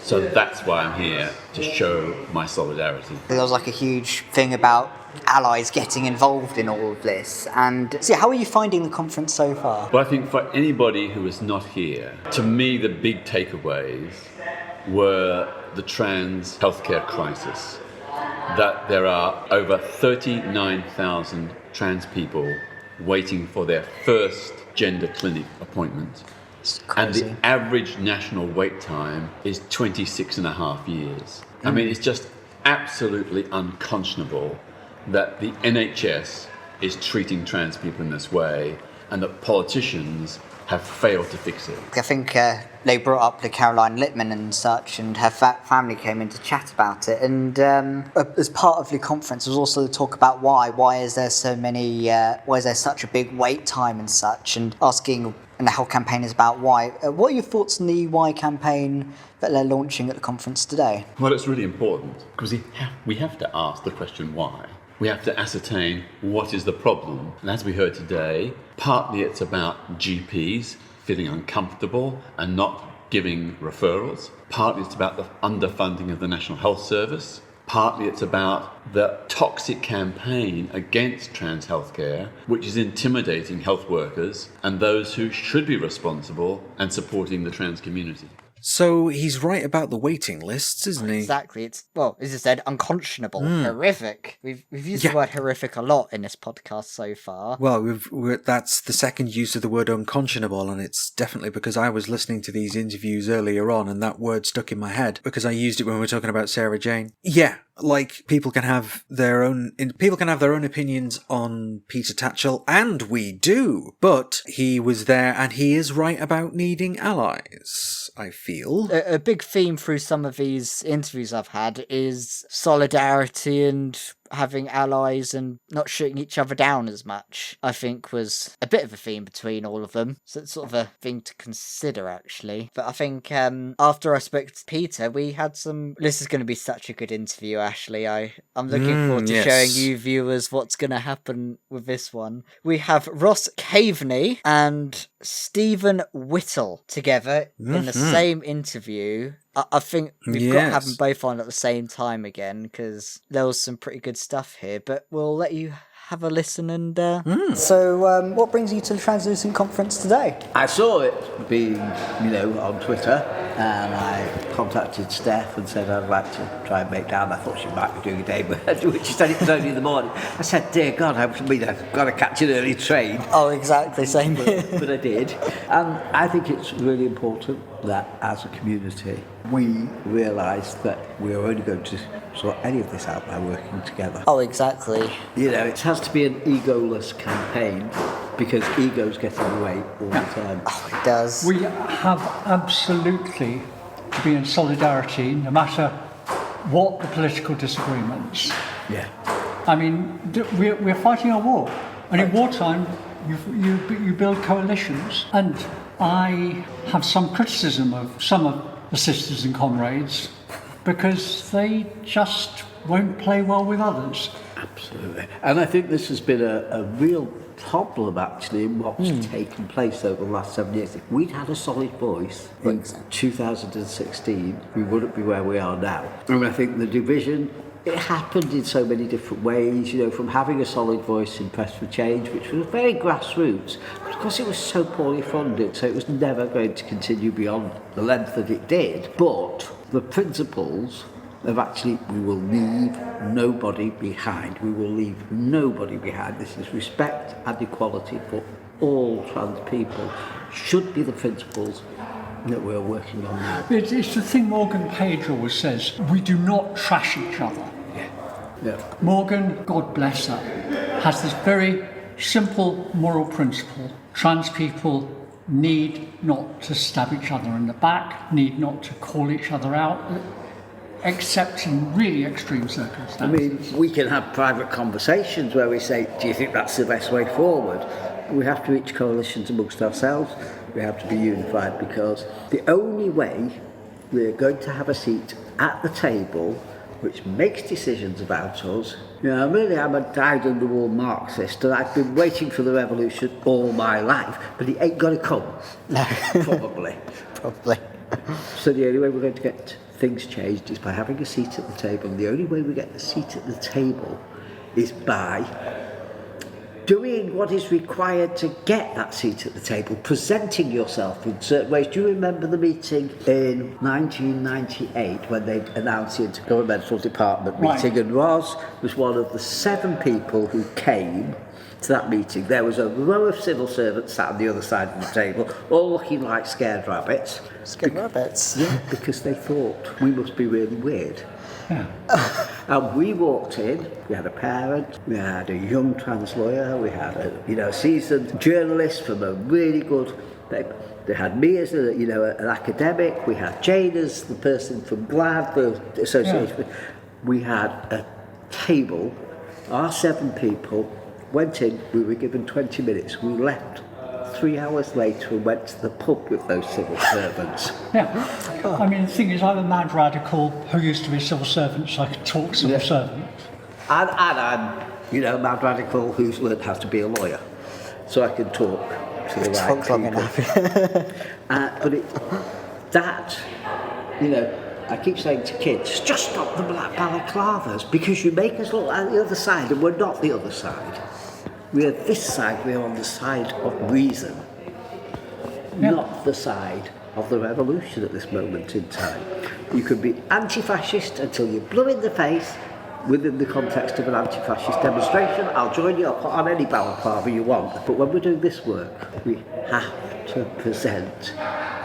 So that's why I'm here, to show my solidarity. There was like a huge thing about allies getting involved in all of this. And so how are you finding the conference so far? Well, I think for anybody who is not here, to me the big takeaways were the trans healthcare crisis. That there are over 39,000 trans people waiting for their first gender clinic appointment. And the average national wait time is 26 and a half years. I mean, it's just absolutely unconscionable that the NHS is treating trans people in this way, and that politicians have failed to fix it. I think they brought up the Caroline Littman and such, and her family came in to chat about it. And as part of the conference was also the talk about why is there so many, why is there such a big wait time and such, and asking. And the whole campaign is about why. What are your thoughts on the why campaign that they're launching at the conference today? Well, it's really important because we have to ask the question why. We have to ascertain what is the problem. And as we heard today, partly it's about GPs feeling uncomfortable and not giving referrals. Partly it's about the underfunding of the National Health Service. Partly it's about the toxic campaign against trans healthcare, which is intimidating health workers and those who should be responsible and supporting the trans community. So he's right about the waiting lists, isn't he? Exactly. It's, well, as I said, unconscionable, horrific. We've used the word horrific a lot in this podcast so far. Well, that's the second use of the word unconscionable, and it's definitely because I was listening to these interviews earlier on, and that word stuck in my head because I used it when we were talking about Sarah Jane. Yeah, like people can have their own opinions on Peter Tatchell, and we do. But he was there, and he is right about needing allies, I feel. A big theme through some of these interviews I've had is solidarity and having allies and not shooting each other down as much, I think was a bit of a theme between all of them. So it's sort of a thing to consider, actually. But I think after I spoke to Peter, we had some... This is going to be such a good interview, Ashleigh. I'm looking forward to showing you viewers what's going to happen with this one. We have Ross Caveney and Stephen Whittle together in the same interview. I think we've got to have them both on at the same time again, because there was some pretty good stuff here, but we'll let you have a listen and... So, what brings you to the Translucent Conference today? I saw it being, on Twitter, and I contacted Steph and said I'd like to try and make down. I thought she might be doing a day, which she said it was only in the morning. I said, dear God, I've got to catch an early train. Oh, exactly, same here. But I did. And I think it's really important that as a community, we realise that we're only going to sort any of this out by working together. Oh, exactly. It has to be an egoless campaign, because egos get in the way all the time. Oh, it does. We have absolutely to be in solidarity, no matter what the political disagreements. Yeah. I mean, we're fighting a war, and in wartime, you build coalitions. And I have some criticism of some of the sisters and comrades because they just won't play well with others. Absolutely. And I think this has been a real problem, actually, in what's taken place over the last 7 years. If we'd had a solid voice in 2016, we wouldn't be where we are now. And I think the division, it happened in so many different ways, from having a solid voice in Press for Change, which was very grassroots, but of course it was so poorly funded, so it was never going to continue beyond the length that it did. But the principles of actually, we will leave nobody behind. We will leave nobody behind. This is respect and equality for all trans people should be the principles that we're working on now. It's the thing Morgan Page always says, we do not trash each other. Yeah. Morgan, God bless her, has this very simple moral principle. Trans people need not to stab each other in the back, need not to call each other out, except in really extreme circumstances. I mean, we can have private conversations where we say, do you think that's the best way forward? We have to reach coalitions amongst ourselves. We have to be unified, because the only way we're going to have a seat at the table which makes decisions about us. You know, I'm a dyed-in-the-wool Marxist, and I've been waiting for the revolution all my life, but it ain't going to come. No. Probably. Probably. So the only way we're going to get things changed is by having a seat at the table. And the only way we get a seat at the table is by doing what is required to get that seat at the table, presenting yourself in certain ways. Do you remember the meeting in 1998 when they announced the Intergovernmental Department meeting? Right. And Roz was one of the 7 people who came to that meeting. There was a row of civil servants sat on the other side of the table, all looking like scared rabbits. Scared rabbits? Yeah, because they thought we must be really weird. Yeah. And we walked in, we had a parent, we had a young trans lawyer, we had a seasoned journalist from a really good, they had me as an academic, we had Jane as the person from GLAD, the association. Yeah. We had a table, our 7 people went in, we were given 20 minutes, we left 3 hours later and went to the pub with those civil servants. Yeah. I mean, the thing is, I'm a mad radical who used to be a civil servant, so I could talk civil servant. And I'm, a mad radical who's learned how to be a lawyer, so I can talk to the right people. I keep saying to kids, just stop the black balaclavas, because you make us look like the other side, and we're not the other side. We're this side, we're on the side of reason, not the side of the revolution at this moment in time. You can be anti-fascist until you're blue in the face within the context of an anti-fascist demonstration. I'll join you, I'll put on any balaclava you want. But when we're doing this work, we have to present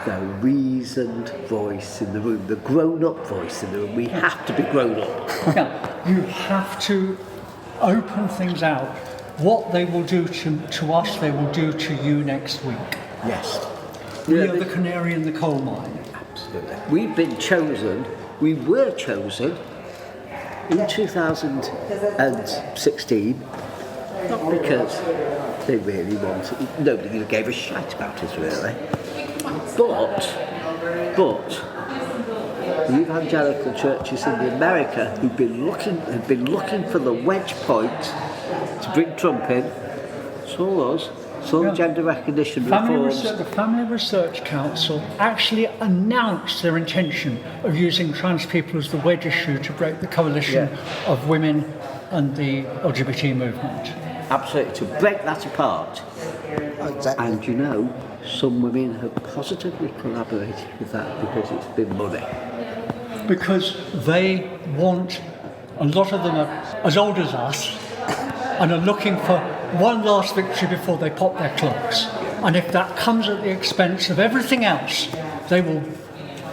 the reasoned voice in the room, the grown-up voice in the room. We have to be grown up. Yeah, you have to open things out. What they will do to us, they will do to you next week. Yes. We are the canary in the coal mine. Absolutely. We've been chosen, we were chosen in 2016, not because they really wanted, nobody gave a shite about us really, but the evangelical churches in America had been looking for the wedge point to bring Trump in, saw us, saw the gender recognition reforms. The Family Research Council actually announced their intention of using trans people as the wedge issue to break the coalition of women and the LGBT movement. Absolutely, to break that apart. Exactly. And some women have positively collaborated with that because it's been money. Because they want, a lot of them are as old as us, and are looking for one last victory before they pop their clogs. And if that comes at the expense of everything else, they will.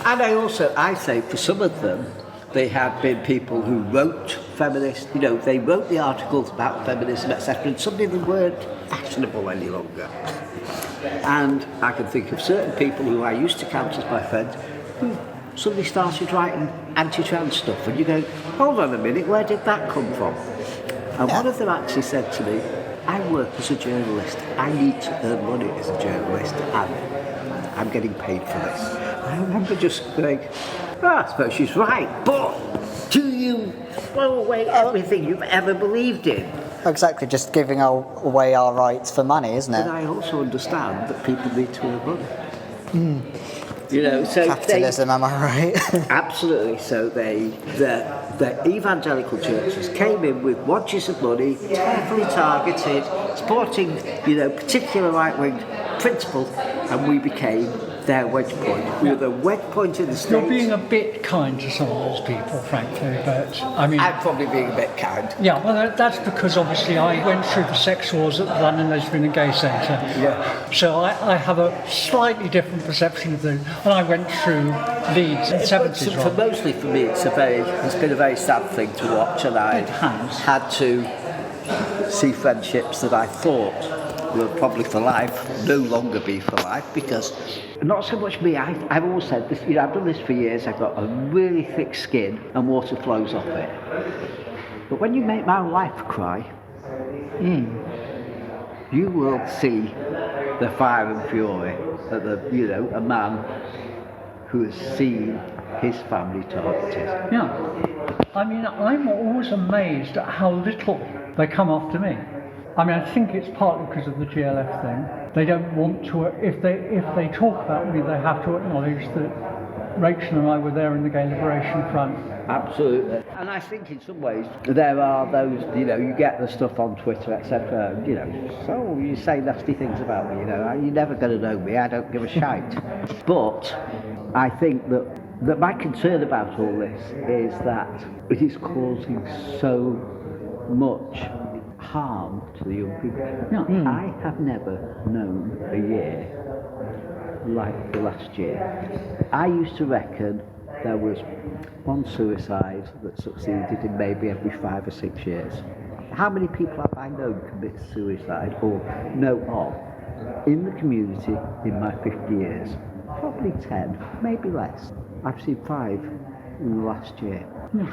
And I say for some of them, they have been people who wrote feminist, they wrote the articles about feminism, etc., and suddenly they weren't fashionable any longer. And I can think of certain people who I used to count as my friends who suddenly started writing anti-trans stuff, and you go, hold on a minute, where did that come from? And one of them actually said to me, I work as a journalist. I need to earn money as a journalist, and I'm getting paid for this. I remember just going, I suppose she's right, but do you throw away everything you've ever believed in? Exactly, just giving away our rights for money, isn't it? But I also understand that people need to earn money. So capitalism, am I right? Absolutely. So the evangelical churches came in with wadges of money, carefully targeted, supporting particular right-wing principles, and we became their wedge point. We were the wedge point in the States. You're being a bit kind to some of those people, frankly, but I mean... I'm probably being a bit kind. Yeah, well, that's because obviously I went through the sex wars at the London Lesbian and Gay Centre. Yeah. So I have a slightly different perception of them, and I went through Leeds in the 70s. Mostly for me, it's been a very sad thing to watch, and I had to see friendships that I thought were probably for life no longer be for life, because not so much me. I've always said this. I've done this for years. I've got a really thick skin, and water flows off it. But when you make my wife cry, you will see the fire and fury that a man who has seen his family targeted. Yeah. I mean, I'm always amazed at how little they come after me. I mean, I think it's partly because of the GLF thing. They don't want to, if they talk about me, they have to acknowledge that Rachel and I were there in the Gay Liberation Front. Absolutely. And I think in some ways there are those, you get the stuff on Twitter, etc. So you say nasty things about me, you're never going to know me, I don't give a shite. But I think that my concern about all this is that it is causing so much harm to the young people. I have never known a year like the last year. I used to reckon there was one suicide that succeeded in maybe every 5 or 6 years. How many people have I known commit suicide or know of in the community in my 50 years? Probably 10, maybe less. I've seen 5 in the last year.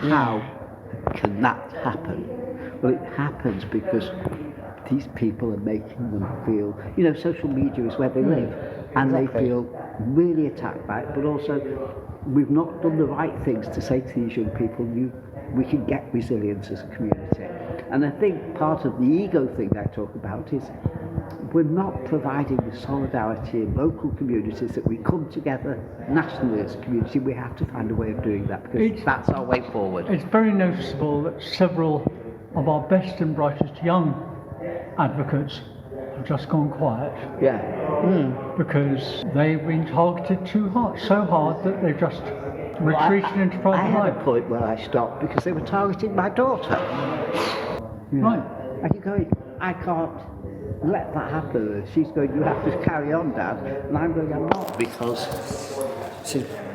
How can that happen? Well, it happens because these people are making them feel, social media is where they live, and they feel really attacked by it, but also we've not done the right things to say to these young people, we can get resilience as a community. And I think part of the ego thing I talk about is we're not providing the solidarity in local communities that we come together nationally as a community. We have to find a way of doing that, because that's our way forward. It's very noticeable that several of our best and brightest young advocates have just gone quiet. Yeah. Because they've been targeted so hard that they've just retreated into private life. I had a point where I stopped because they were targeting my daughter. Right. And you're going, I can't let that happen. She's going, you have to carry on, Dad. And I'm going, I'm not, because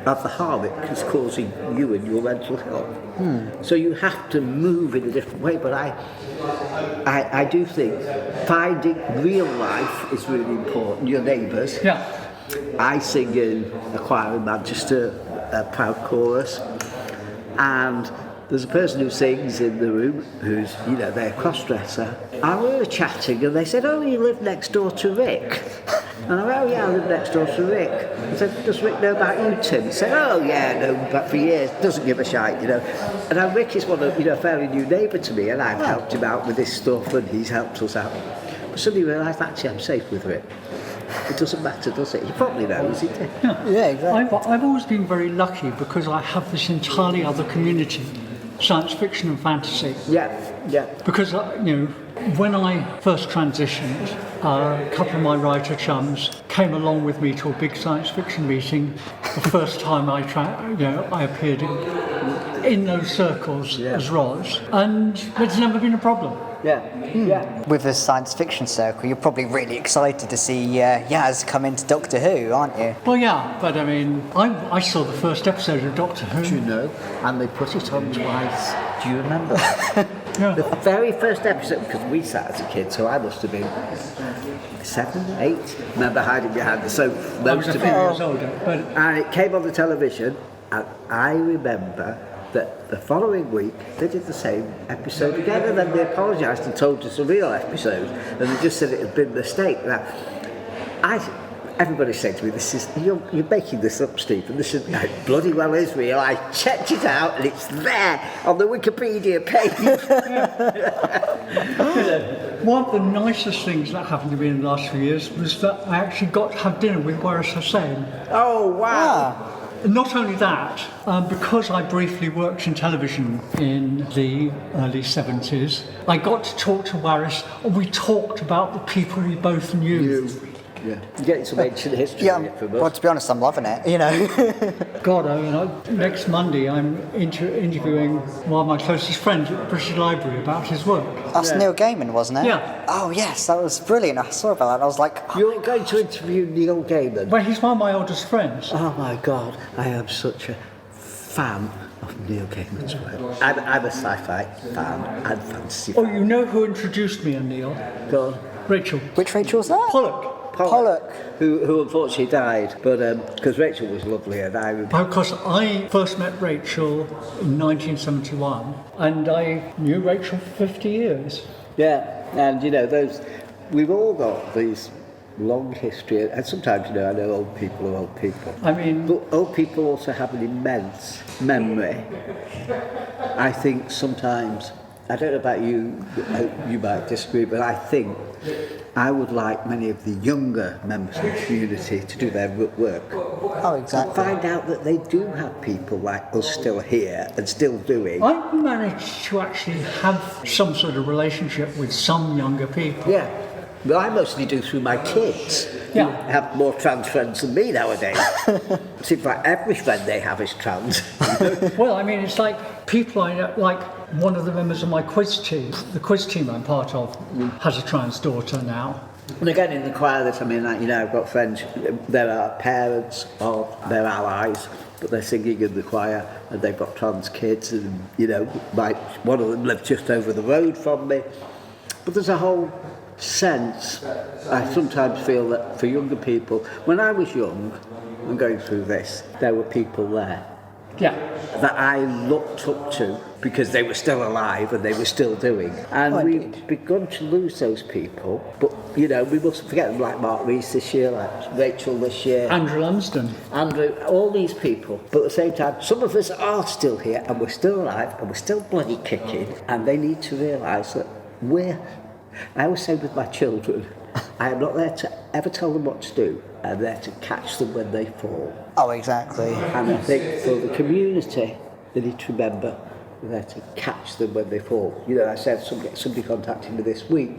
of the harm it is causing you and your mental health. So you have to move in a different way. But I do think finding real life is really important. Your neighbours. Yeah. I sing in a choir in Manchester, a proud chorus, and there's a person who sings in the room who's, they're a cross-dresser. And we were chatting and they said, oh, you live next door to Rick. And I went, oh yeah, I live next door to Rick. I said, does Rick know about you, Tim? He said, oh yeah, no, but for years, doesn't give a shite, And now Rick is a fairly new neighbour to me, and I've helped him out with this stuff and he's helped us out. But suddenly realised, actually, I'm safe with Rick. It doesn't matter, does it? He probably knows it. Yeah, exactly. I've always been very lucky because I have this entirely other community, science fiction and fantasy. Yeah. Because, when I first transitioned, a couple of my writer chums came along with me to a big science fiction meeting the first time I appeared in those circles as Roz, and there's never been a problem. Yeah. With the science fiction circle, you're probably really excited to see Yaz come into Doctor Who, aren't you? Well, yeah, but I mean, I saw the first episode of Doctor Who. Do you know? And they put it on twice. Do you remember? Yeah. The very first episode, because we sat as a kid, so I must have been 7, 8. Remember hiding behind the sofa. I was a few years older, but and it came on the television, and I remember that the following week they did the same episode again, and then they apologised and told us a real episode, and they just said it had been a mistake. Now, everybody said to me, you're making this up, Stephen. This is bloody well is real. I checked it out and it's there on the Wikipedia page. One of the nicest things that happened to me in the last few years was that I actually got to have dinner with Waris Hussain. Oh, wow. Not only that, because I briefly worked in television in the early 70s, I got to talk to Waris, and we talked about the people we both knew. Yeah. You're getting some ancient history Yeah, from well, us. to be honest, I'm loving it, you know. God, next Monday I'm interviewing one of my closest friends at the British Library about his work. That's Neil Gaiman, wasn't it? Yeah. Oh, yes, that was brilliant. I saw about that and I was like, oh, You're going to interview Neil Gaiman? Well, he's one of my oldest friends. Oh my God, I am such a fan of Neil Gaiman's work. I'm a sci-fi fan and fantasy Oh, fan. you know who introduced me, Neil? Go on. Rachel. which Rachel's that? Pollock. Pollock. Who unfortunately died, but because Rachel was lovely and I remember. Because I first met Rachel in 1971 and I knew Rachel for 50 years. Yeah, and you know, we've all got these long history, and sometimes, you know, I know old people are old people. I mean, But old people also have an immense memory. I think sometimes, I don't know about you, you might disagree, but I think I would like many of the younger members of the community to do their work. Oh, exactly. Find out that they do have people like us still here and still doing. I managed to actually have some sort of relationship with some younger people. Yeah. Well, I mostly do through my kids. Yeah. Who have more trans friends than me nowadays. Seems like every friend they have is trans. Well, I mean, it's like people I know, like one of the members of my quiz team, the quiz team I'm part of, has a trans daughter now. And again, in the choir that I'm in, like, you know, I've got friends, there are parents of their allies, but they're singing in the choir and they've got trans kids, and, you know, one of them lives just over the road from me. But there's a whole sense, I sometimes feel that for younger people, when I was young and going through this, there were people there Yeah. that I looked up to because they were still alive and they were still doing. And we've begun to lose those people, but, you know, we mustn't forget them, like Mark Rees this year, like Rachel this year, Andrew Lumsden. Andrew, all these people. But at the same time, some of us are still here and we're still alive and we're still bloody kicking, and they need to realise that I always say with my children, I am not there to ever tell them what to do. I'm there to catch them when they fall. Oh, exactly. And I think for the community, they need to remember they're there to catch them when they fall. You know, I said somebody contacted me this week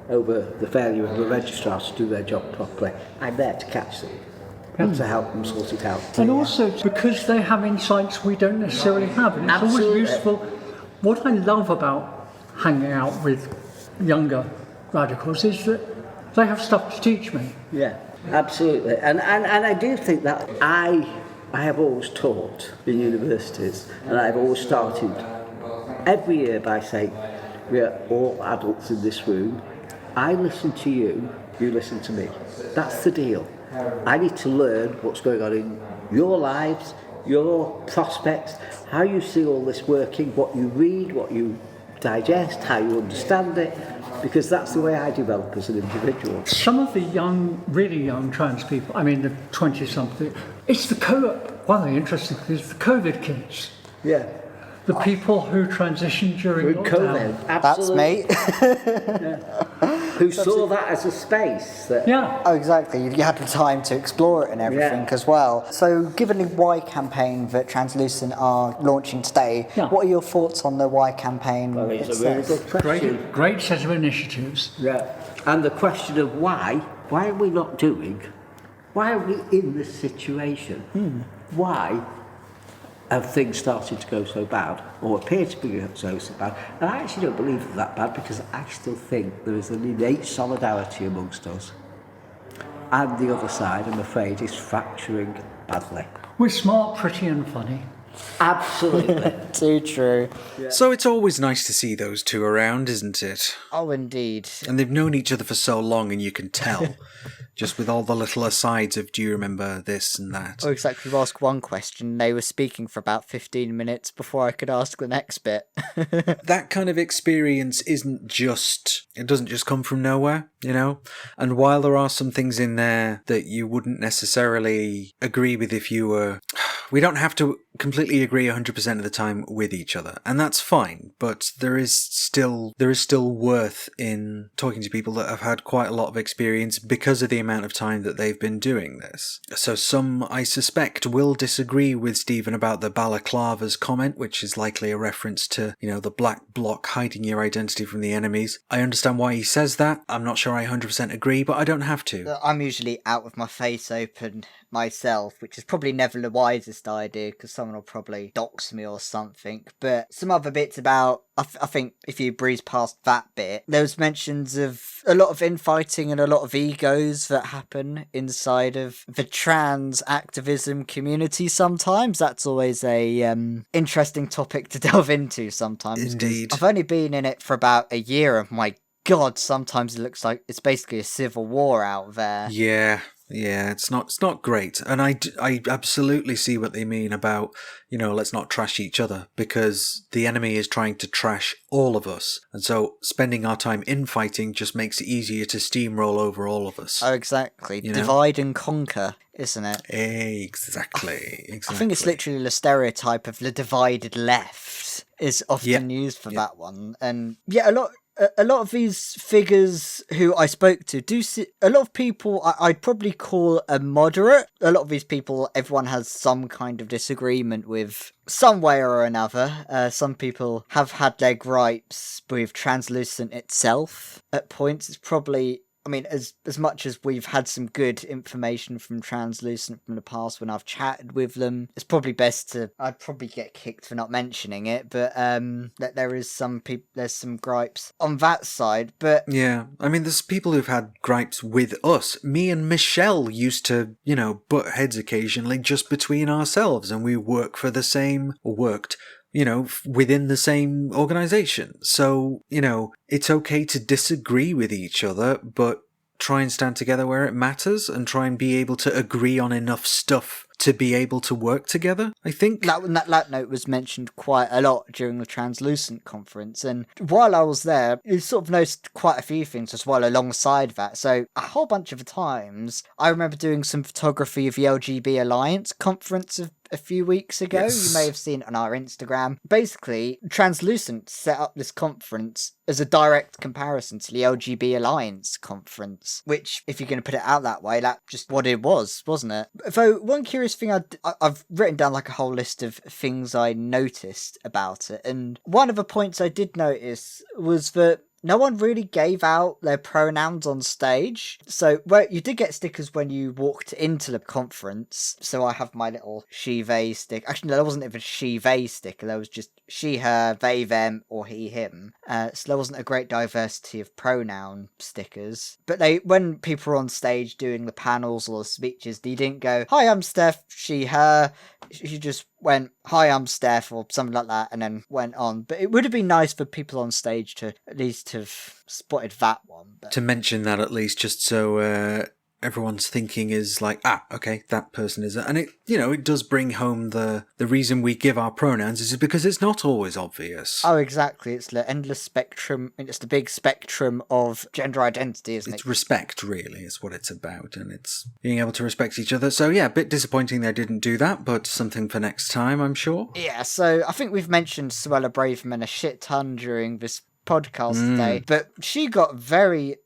over the failure of the registrars to do their job properly. I'm there to catch them, and to help them sort it out. And also because they have insights we don't necessarily have. And it's Absolutely. always useful. What I love about hanging out with younger radicals is that they have stuff to teach me. Yeah, absolutely. And I do think that I have always taught in universities, and I've always started every year by saying, we are all adults in this room. I listen to you, you listen to me. That's the deal. I need to learn what's going on in your lives, your prospects, how you see all this working, what you read, what you digest, how you understand it, because that's the way I develop as an individual. Some of the young, really young trans people, I mean the 20-something, it's one of the interesting things is the COVID kids. Yeah. The people who transitioned during lockdown. COVID, That's absolutely. me. Who saw that as a space. That, Yeah. Oh, exactly. You had the time to explore it and everything as well. So, given the Why campaign that Translucent are launching today, what are your thoughts on the Why campaign? Well, it's a really good question. Great set of initiatives. Yeah. And the question of why are we not doing? Why are we in this situation? Why have things started to go so bad, or appear to be going so bad? And I actually don't believe it's that bad, because I still think there is an innate solidarity amongst us. And the other side, I'm afraid, is fracturing badly. We're smart, pretty and funny. Absolutely. Too true. So it's always nice to see those two around, isn't it? Oh, indeed. And they've known each other for so long, and you can tell, just with all the little asides of, do you remember this and that? Oh, exactly. You ask one question, they were speaking for about 15 minutes before I could ask the next bit. That kind of experience it doesn't just come from nowhere, you know? And while there are some things in there that you wouldn't necessarily agree with if you were, we don't have to completely agree 100% of the time with each other, and that's fine, but there is still worth in talking to people that have had quite a lot of experience because of the amount of time that they've been doing this. So some, I suspect, will disagree with Stephen about the balaclavas comment, which is likely a reference to, the black bloc hiding your identity from the enemies. I understand why he says that. I'm not sure I 100% agree, but I don't have to. I'm usually out with my face open myself, which is probably never the wisest idea because someone will probably dox me or something. But some other bits about, I think if you breeze past that bit, there was mentions of a lot of infighting and a lot of egos that happen inside of the trans activism community sometimes. That's always a interesting topic to delve into sometimes. Indeed. I've only been in it for about a year, and my God, sometimes it looks like it's basically a civil war out there. Yeah, it's not great. And I absolutely see what they mean about, let's not trash each other, because the enemy is trying to trash all of us. And so spending our time infighting just makes it easier to steamroll over all of us. Oh, exactly. Divide and conquer, isn't it? Exactly. I think it's literally the stereotype of the divided left is often used for that one. And yeah, a lot of these figures who I spoke to do see a lot of people I'd probably call a moderate. A lot of these people, everyone has some kind of disagreement with some way or another. Some people have had their gripes with Translucent itself at points. It's probably, I mean, as much as we've had some good information from Translucent from the past when I've chatted with them, it's probably best to, I'd probably get kicked for not mentioning it, but that there's some gripes on that side, but... Yeah, I mean, there's people who've had gripes with us. Me and Michelle used to, butt heads occasionally just between ourselves, and we worked within the same organization. So, it's okay to disagree with each other, but try and stand together where it matters and try and be able to agree on enough stuff to be able to work together, I think. That note was mentioned quite a lot during the Translucent conference, and while I was there, you sort of noticed quite a few things as well alongside that. So a whole bunch of times, I remember doing some photography of the LGB Alliance conference a few weeks ago. Yes. You may have seen it on our Instagram. Basically, Translucent set up this conference as a direct comparison to the LGB Alliance conference, which, if you're going to put it out that way, that's just what it was, wasn't it? Though, one curious thing, I've written down like a whole list of things I noticed about it, and one of the points I did notice was that no one really gave out their pronouns on stage. So, well, you did get stickers when you walked into the conference. So I have my little she, they sticker. Actually, no, there wasn't even a she, they sticker. There was just she, her, they, them, or he, him. So there wasn't a great diversity of pronoun stickers. But when people were on stage doing the panels or the speeches, they didn't go, "Hi, I'm Steph," she, her. She just went, "Hi, I'm Steph," or something like that, and then went on. But it would have been nice for people on stage to at least have spotted that one. But... to mention that at least, just so everyone's thinking is like, okay, that person is... And it does bring home the reason we give our pronouns is because it's not always obvious. Oh, exactly. It's the endless spectrum. It's the big spectrum of gender identity, isn't it? It's respect, really, is what it's about, and it's being able to respect each other. So, yeah, a bit disappointing they didn't do that, but something for next time, I'm sure. Yeah, so I think we've mentioned Suella Braverman a shit ton during this podcast today, but she got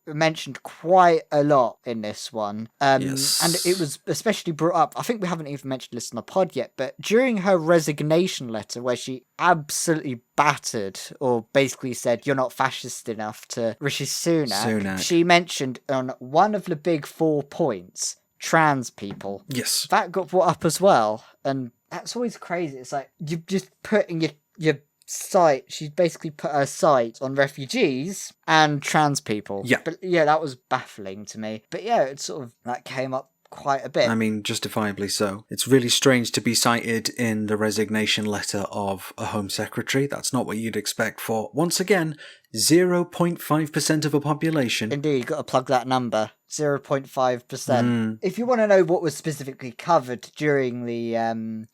mentioned quite a lot in this one. Yes. And it was especially brought up, I think we haven't even mentioned this on the pod yet, but during her resignation letter where she absolutely battered or basically said you're not fascist enough to Rishi Sunak. She mentioned on one of the big 4 points trans people. Yes. That got brought up as well, and that's always crazy. It's like you're just putting your site, she basically put her site on refugees and trans people. Yeah. But yeah, that was baffling to me. But yeah, it sort of that came up quite a bit. I mean, justifiably so. It's really strange to be cited in the resignation letter of a Home Secretary. That's not what you'd expect for, once again, 0.5% of a population. Indeed, you've got to plug that number. 0.5%. If you want to know what was specifically covered during the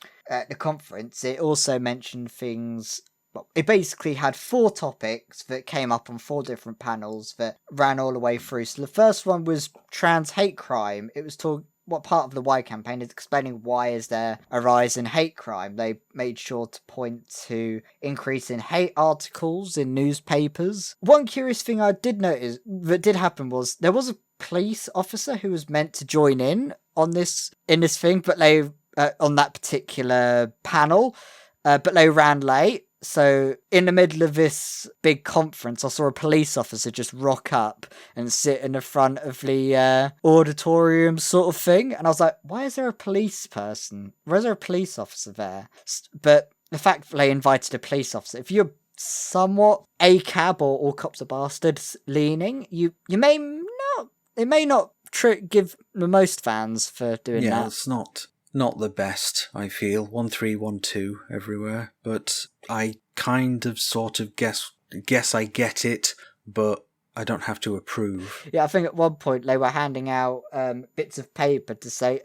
conference, it also mentioned things... Well, it basically had 4 topics that came up on 4 different panels that ran all the way through. So the first one was trans hate crime. It was what part of the Why campaign is explaining why is there a rise in hate crime. They made sure to point to increase in hate articles in newspapers. One curious thing I did notice that did happen was there was a police officer who was meant to join in this thing, but they on that particular panel, but they ran late. So in the middle of this big conference, I saw a police officer just rock up and sit in the front of the auditorium sort of thing. And I was like, why is there a police person? Why is there a police officer there? But the fact that they invited a police officer, if you're somewhat ACAB or all cops are bastards leaning, you may not, it may not give the most fans for doing that. Yeah, it's not the best, I feel. 1312 everywhere. But I kind of sort of guess I get it, but I don't have to approve. Yeah, I think at one point they were handing out bits of paper to say,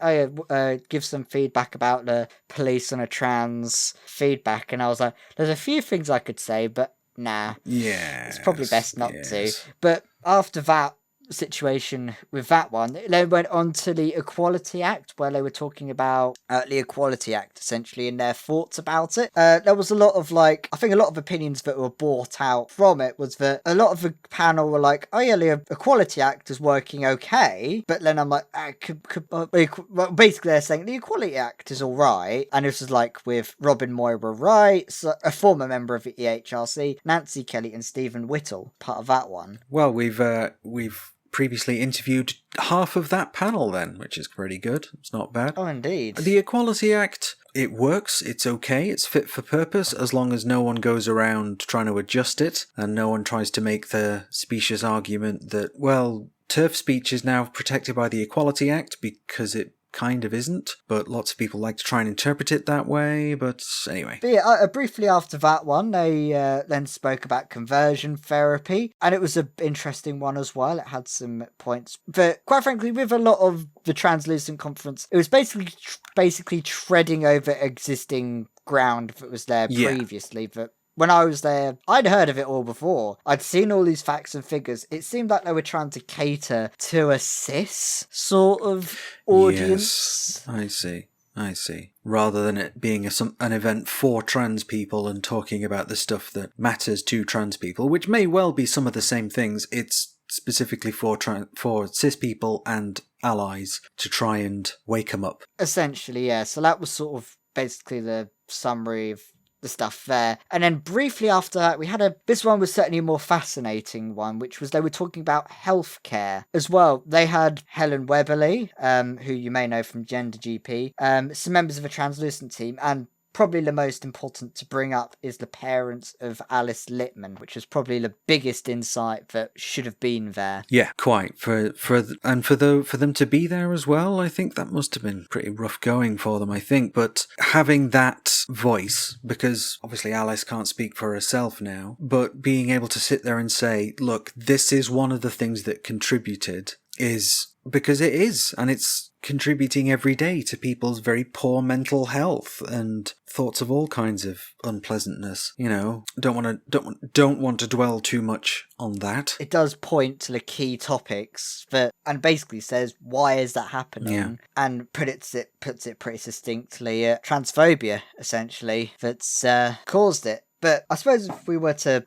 give some feedback about the police on a trans feedback. And I was like, there's a few things I could say, but nah. Yeah. It's probably best not to. But after that situation with that one, they went on to the Equality Act, where they were talking about the Equality Act essentially and their thoughts about it. There was a lot of I think a lot of opinions that were brought out from it was that a lot of the panel were like, oh yeah, the Equality Act is working okay, but then I'm like, basically they're saying the Equality Act is alright, and this is with Robin Moira Wright, a former member of the EHRC, Nancy Kelly and Stephen Whittle, part of that one. Well, we've previously interviewed half of that panel then, which is pretty good. It's not bad. Oh, indeed. The Equality Act, it works, it's okay, it's fit for purpose, as long as no one goes around trying to adjust it, and no one tries to make the specious argument that, well, turf speech is now protected by the Equality Act, because it kind of isn't, but lots of people like to try and interpret it that way, but anyway. But yeah, briefly after that one, they then spoke about conversion therapy, and it was an interesting one as well. It had some points, but quite frankly, with a lot of the Translucent Conference, it was basically treading over existing ground that was there previously, but when I was there, I'd heard of it all before. I'd seen all these facts and figures. It seemed like they were trying to cater to a cis sort of audience. Yes, I see. Rather than it being an event for trans people and talking about the stuff that matters to trans people, which may well be some of the same things, it's specifically for cis people and allies to try and wake them up. Essentially, yeah. So that was sort of basically the summary of the stuff there. And then briefly after that, we had this one was certainly a more fascinating one, which was they were talking about healthcare as well. They had Helen Weberly, who you may know from Gender GP, some members of a Translucent team, and probably the most important to bring up is the parents of Alice Littman, which was probably the biggest insight that should have been there. Yeah, quite. For them to be there as well, I think that must have been pretty rough going for them, I think. But having that voice, because obviously Alice can't speak for herself now, but being able to sit there and say, look, this is one of the things that contributed, is because it is, and it's contributing every day to people's very poor mental health and thoughts of all kinds of unpleasantness. Don't want to dwell too much on that. It does point to the key topics and basically says why is that happening, and puts it pretty succinctly. Transphobia essentially that's caused it. But I suppose if we were to,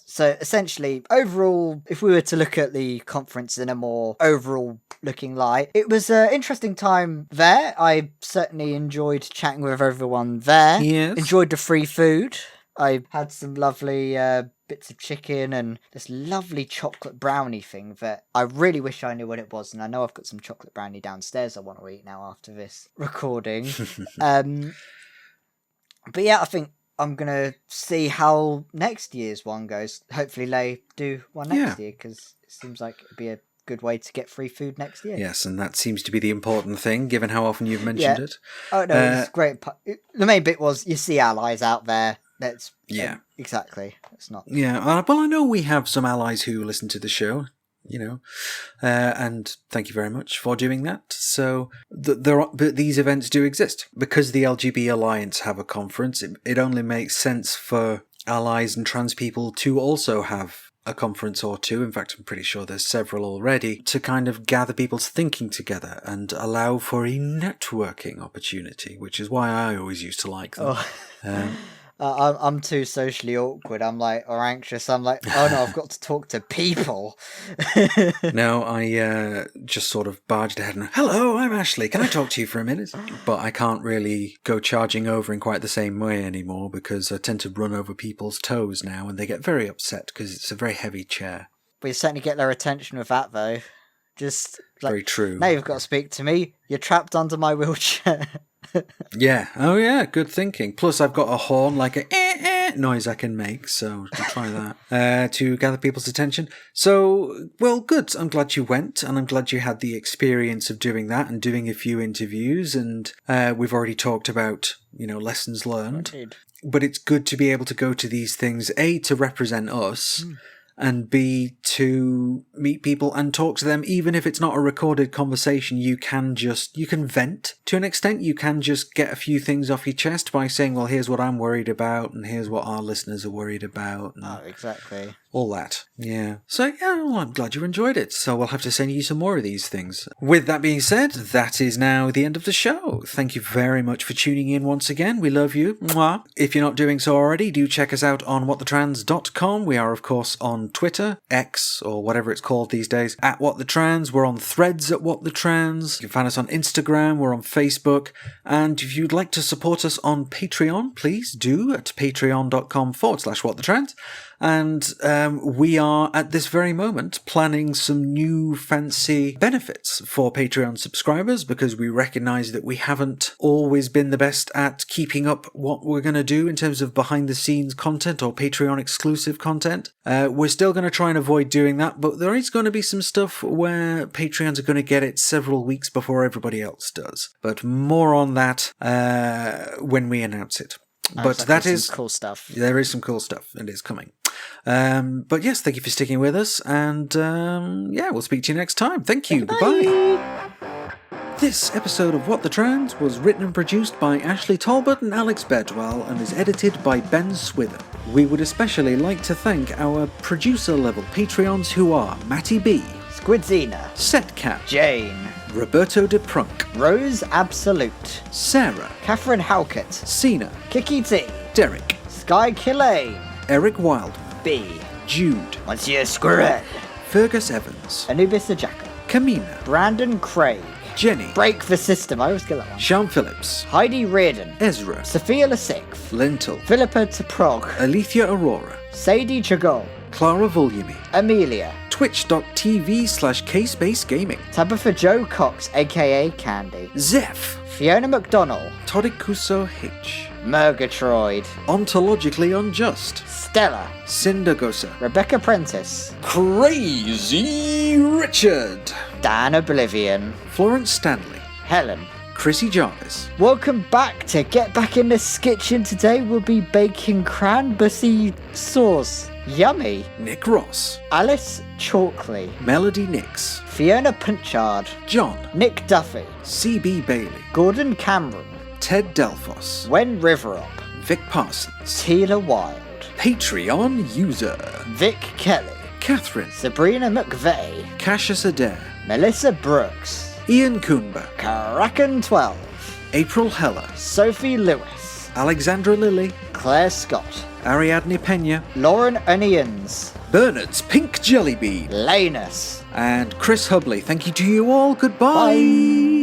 so essentially, overall, if we were to look at the conference in a more overall looking light, it was an interesting time there. I certainly enjoyed chatting with everyone there. Yes. Enjoyed the free food. I had some lovely bits of chicken and this lovely chocolate brownie thing that I really wish I knew what it was. And I know I've got some chocolate brownie downstairs I want to eat now after this recording. But yeah, I think I'm going to see how next year's one goes. Hopefully they do one next year, because it seems like it'd be a good way to get free food next year. Yes, and that seems to be the important thing, given how often you've mentioned it. Oh, no, it's great. The main bit was you see allies out there. That's exactly. It's not. Yeah, well, I know we have some allies who listen to the show. And thank you very much for doing that. So but these events do exist because the LGB Alliance have a conference. It only makes sense for allies and trans people to also have a conference or two, in fact I'm pretty sure there's several already, to kind of gather people's thinking together and allow for a networking opportunity, which is why I always used to like them. I'm too socially awkward. I'm like, or anxious. I'm like, oh no, I've got to talk to people. No, I just sort of barged ahead and, hello, I'm Ashleigh. Can I talk to you for a minute? But I can't really go charging over in quite the same way anymore because I tend to run over people's toes now and they get very upset because it's a very heavy chair. But you certainly get their attention with that, though. Just like, very true. Now you've got to speak to me. You're trapped under my wheelchair. Yeah. Oh, yeah. Good thinking. Plus, I've got a horn, like a noise I can make, so I'll try that to gather people's attention. So, well, good. I'm glad you went, and I'm glad you had the experience of doing that and doing a few interviews. And we've already talked about, lessons learned. Indeed. But it's good to be able to go to these things, A, to represent us. And B, to meet people and talk to them. Even if it's not a recorded conversation, you can vent to an extent. You can just get a few things off your chest by saying, well, here's what I'm worried about and here's what our listeners are worried about. And exactly. All that. Yeah. So, yeah, well, I'm glad you enjoyed it. So we'll have to send you some more of these things. With that being said, that is now the end of the show. Thank you very much for tuning in once again. We love you. Mwah. If you're not doing so already, do check us out on whatthetrans.com. We are, of course, on Twitter, X, or whatever it's called these days, at whatthetrans. We're on Threads at whatthetrans. You can find us on Instagram. We're on Facebook. And if you'd like to support us on Patreon, please do at patreon.com/whatthetrans. And we are, at this very moment, planning some new fancy benefits for Patreon subscribers because we recognise that we haven't always been the best at keeping up what we're going to do in terms of behind-the-scenes content or Patreon-exclusive content. We're still going to try and avoid doing that, but there is going to be some stuff where Patreons are going to get it several weeks before everybody else does. But more on that when we announce it. But that is cool stuff. There is some cool stuff. It is coming. But yes, thank you for sticking with us. And we'll speak to you next time. Thank you. Goodbye. This episode of What the Trans was written and produced by Ashleigh Talbot and Alyx Bedwell and is edited by Ben Swither. We would especially like to thank our producer-level Patreons who are Matty B, Squidzina, Setcat, Jane, Roberto de Prunk, Rose Absolute, Sarah, Catherine Halkett, Sina, Kiki T, Derek, Sky Killane, Eric Wildman, B, Jude, Monsieur Squirrel, Fergus Evans, Anubis the Jackal, Kamina, Brandon Craig, Jenny, Break the System, I always get that one, Sean Phillips, Heidi Reardon, Ezra, Sophia Lasixth, Lintel, Philippa Teprog, Alethea Aurora, Sadie Chagol, Clara Vulumi, Amelia, twitch.tv/kspacegaming, Tabitha Joe Cox aka Candy, Zeph, Fiona McDonnell, Torikuso H, Murgatroyd, Ontologically Unjust, Stella, Cindergosa, Rebecca Prentice, Crazy Richard, Dan Oblivion, Florence Stanley, Helen, Chrissy Jarvis. Welcome back to Get Back in the Kitchen. Today we'll be baking cranberry sauce. Yummy. Nick Ross, Alice Chalkley, Melody Nix, Fiona Punchard, John, Nick Duffy, CB Bailey, Gordon Cameron, Ted Delphos, Wen Riverop, Vic Parsons, Tila Wild, Patreon user, Vic Kelly, Catherine, Sabrina McVeigh, Cassius Adair, Melissa Brooks, Ian Coonber, Karakan 12, April Heller, Sophie Lewis, Alexandra Lilly, Claire Scott, Ariadne Pena, Lauren Onions, Bernard's Pink Jelly Bean, Lanus, and Chris Hubley. Thank you to you all. Goodbye. Bye.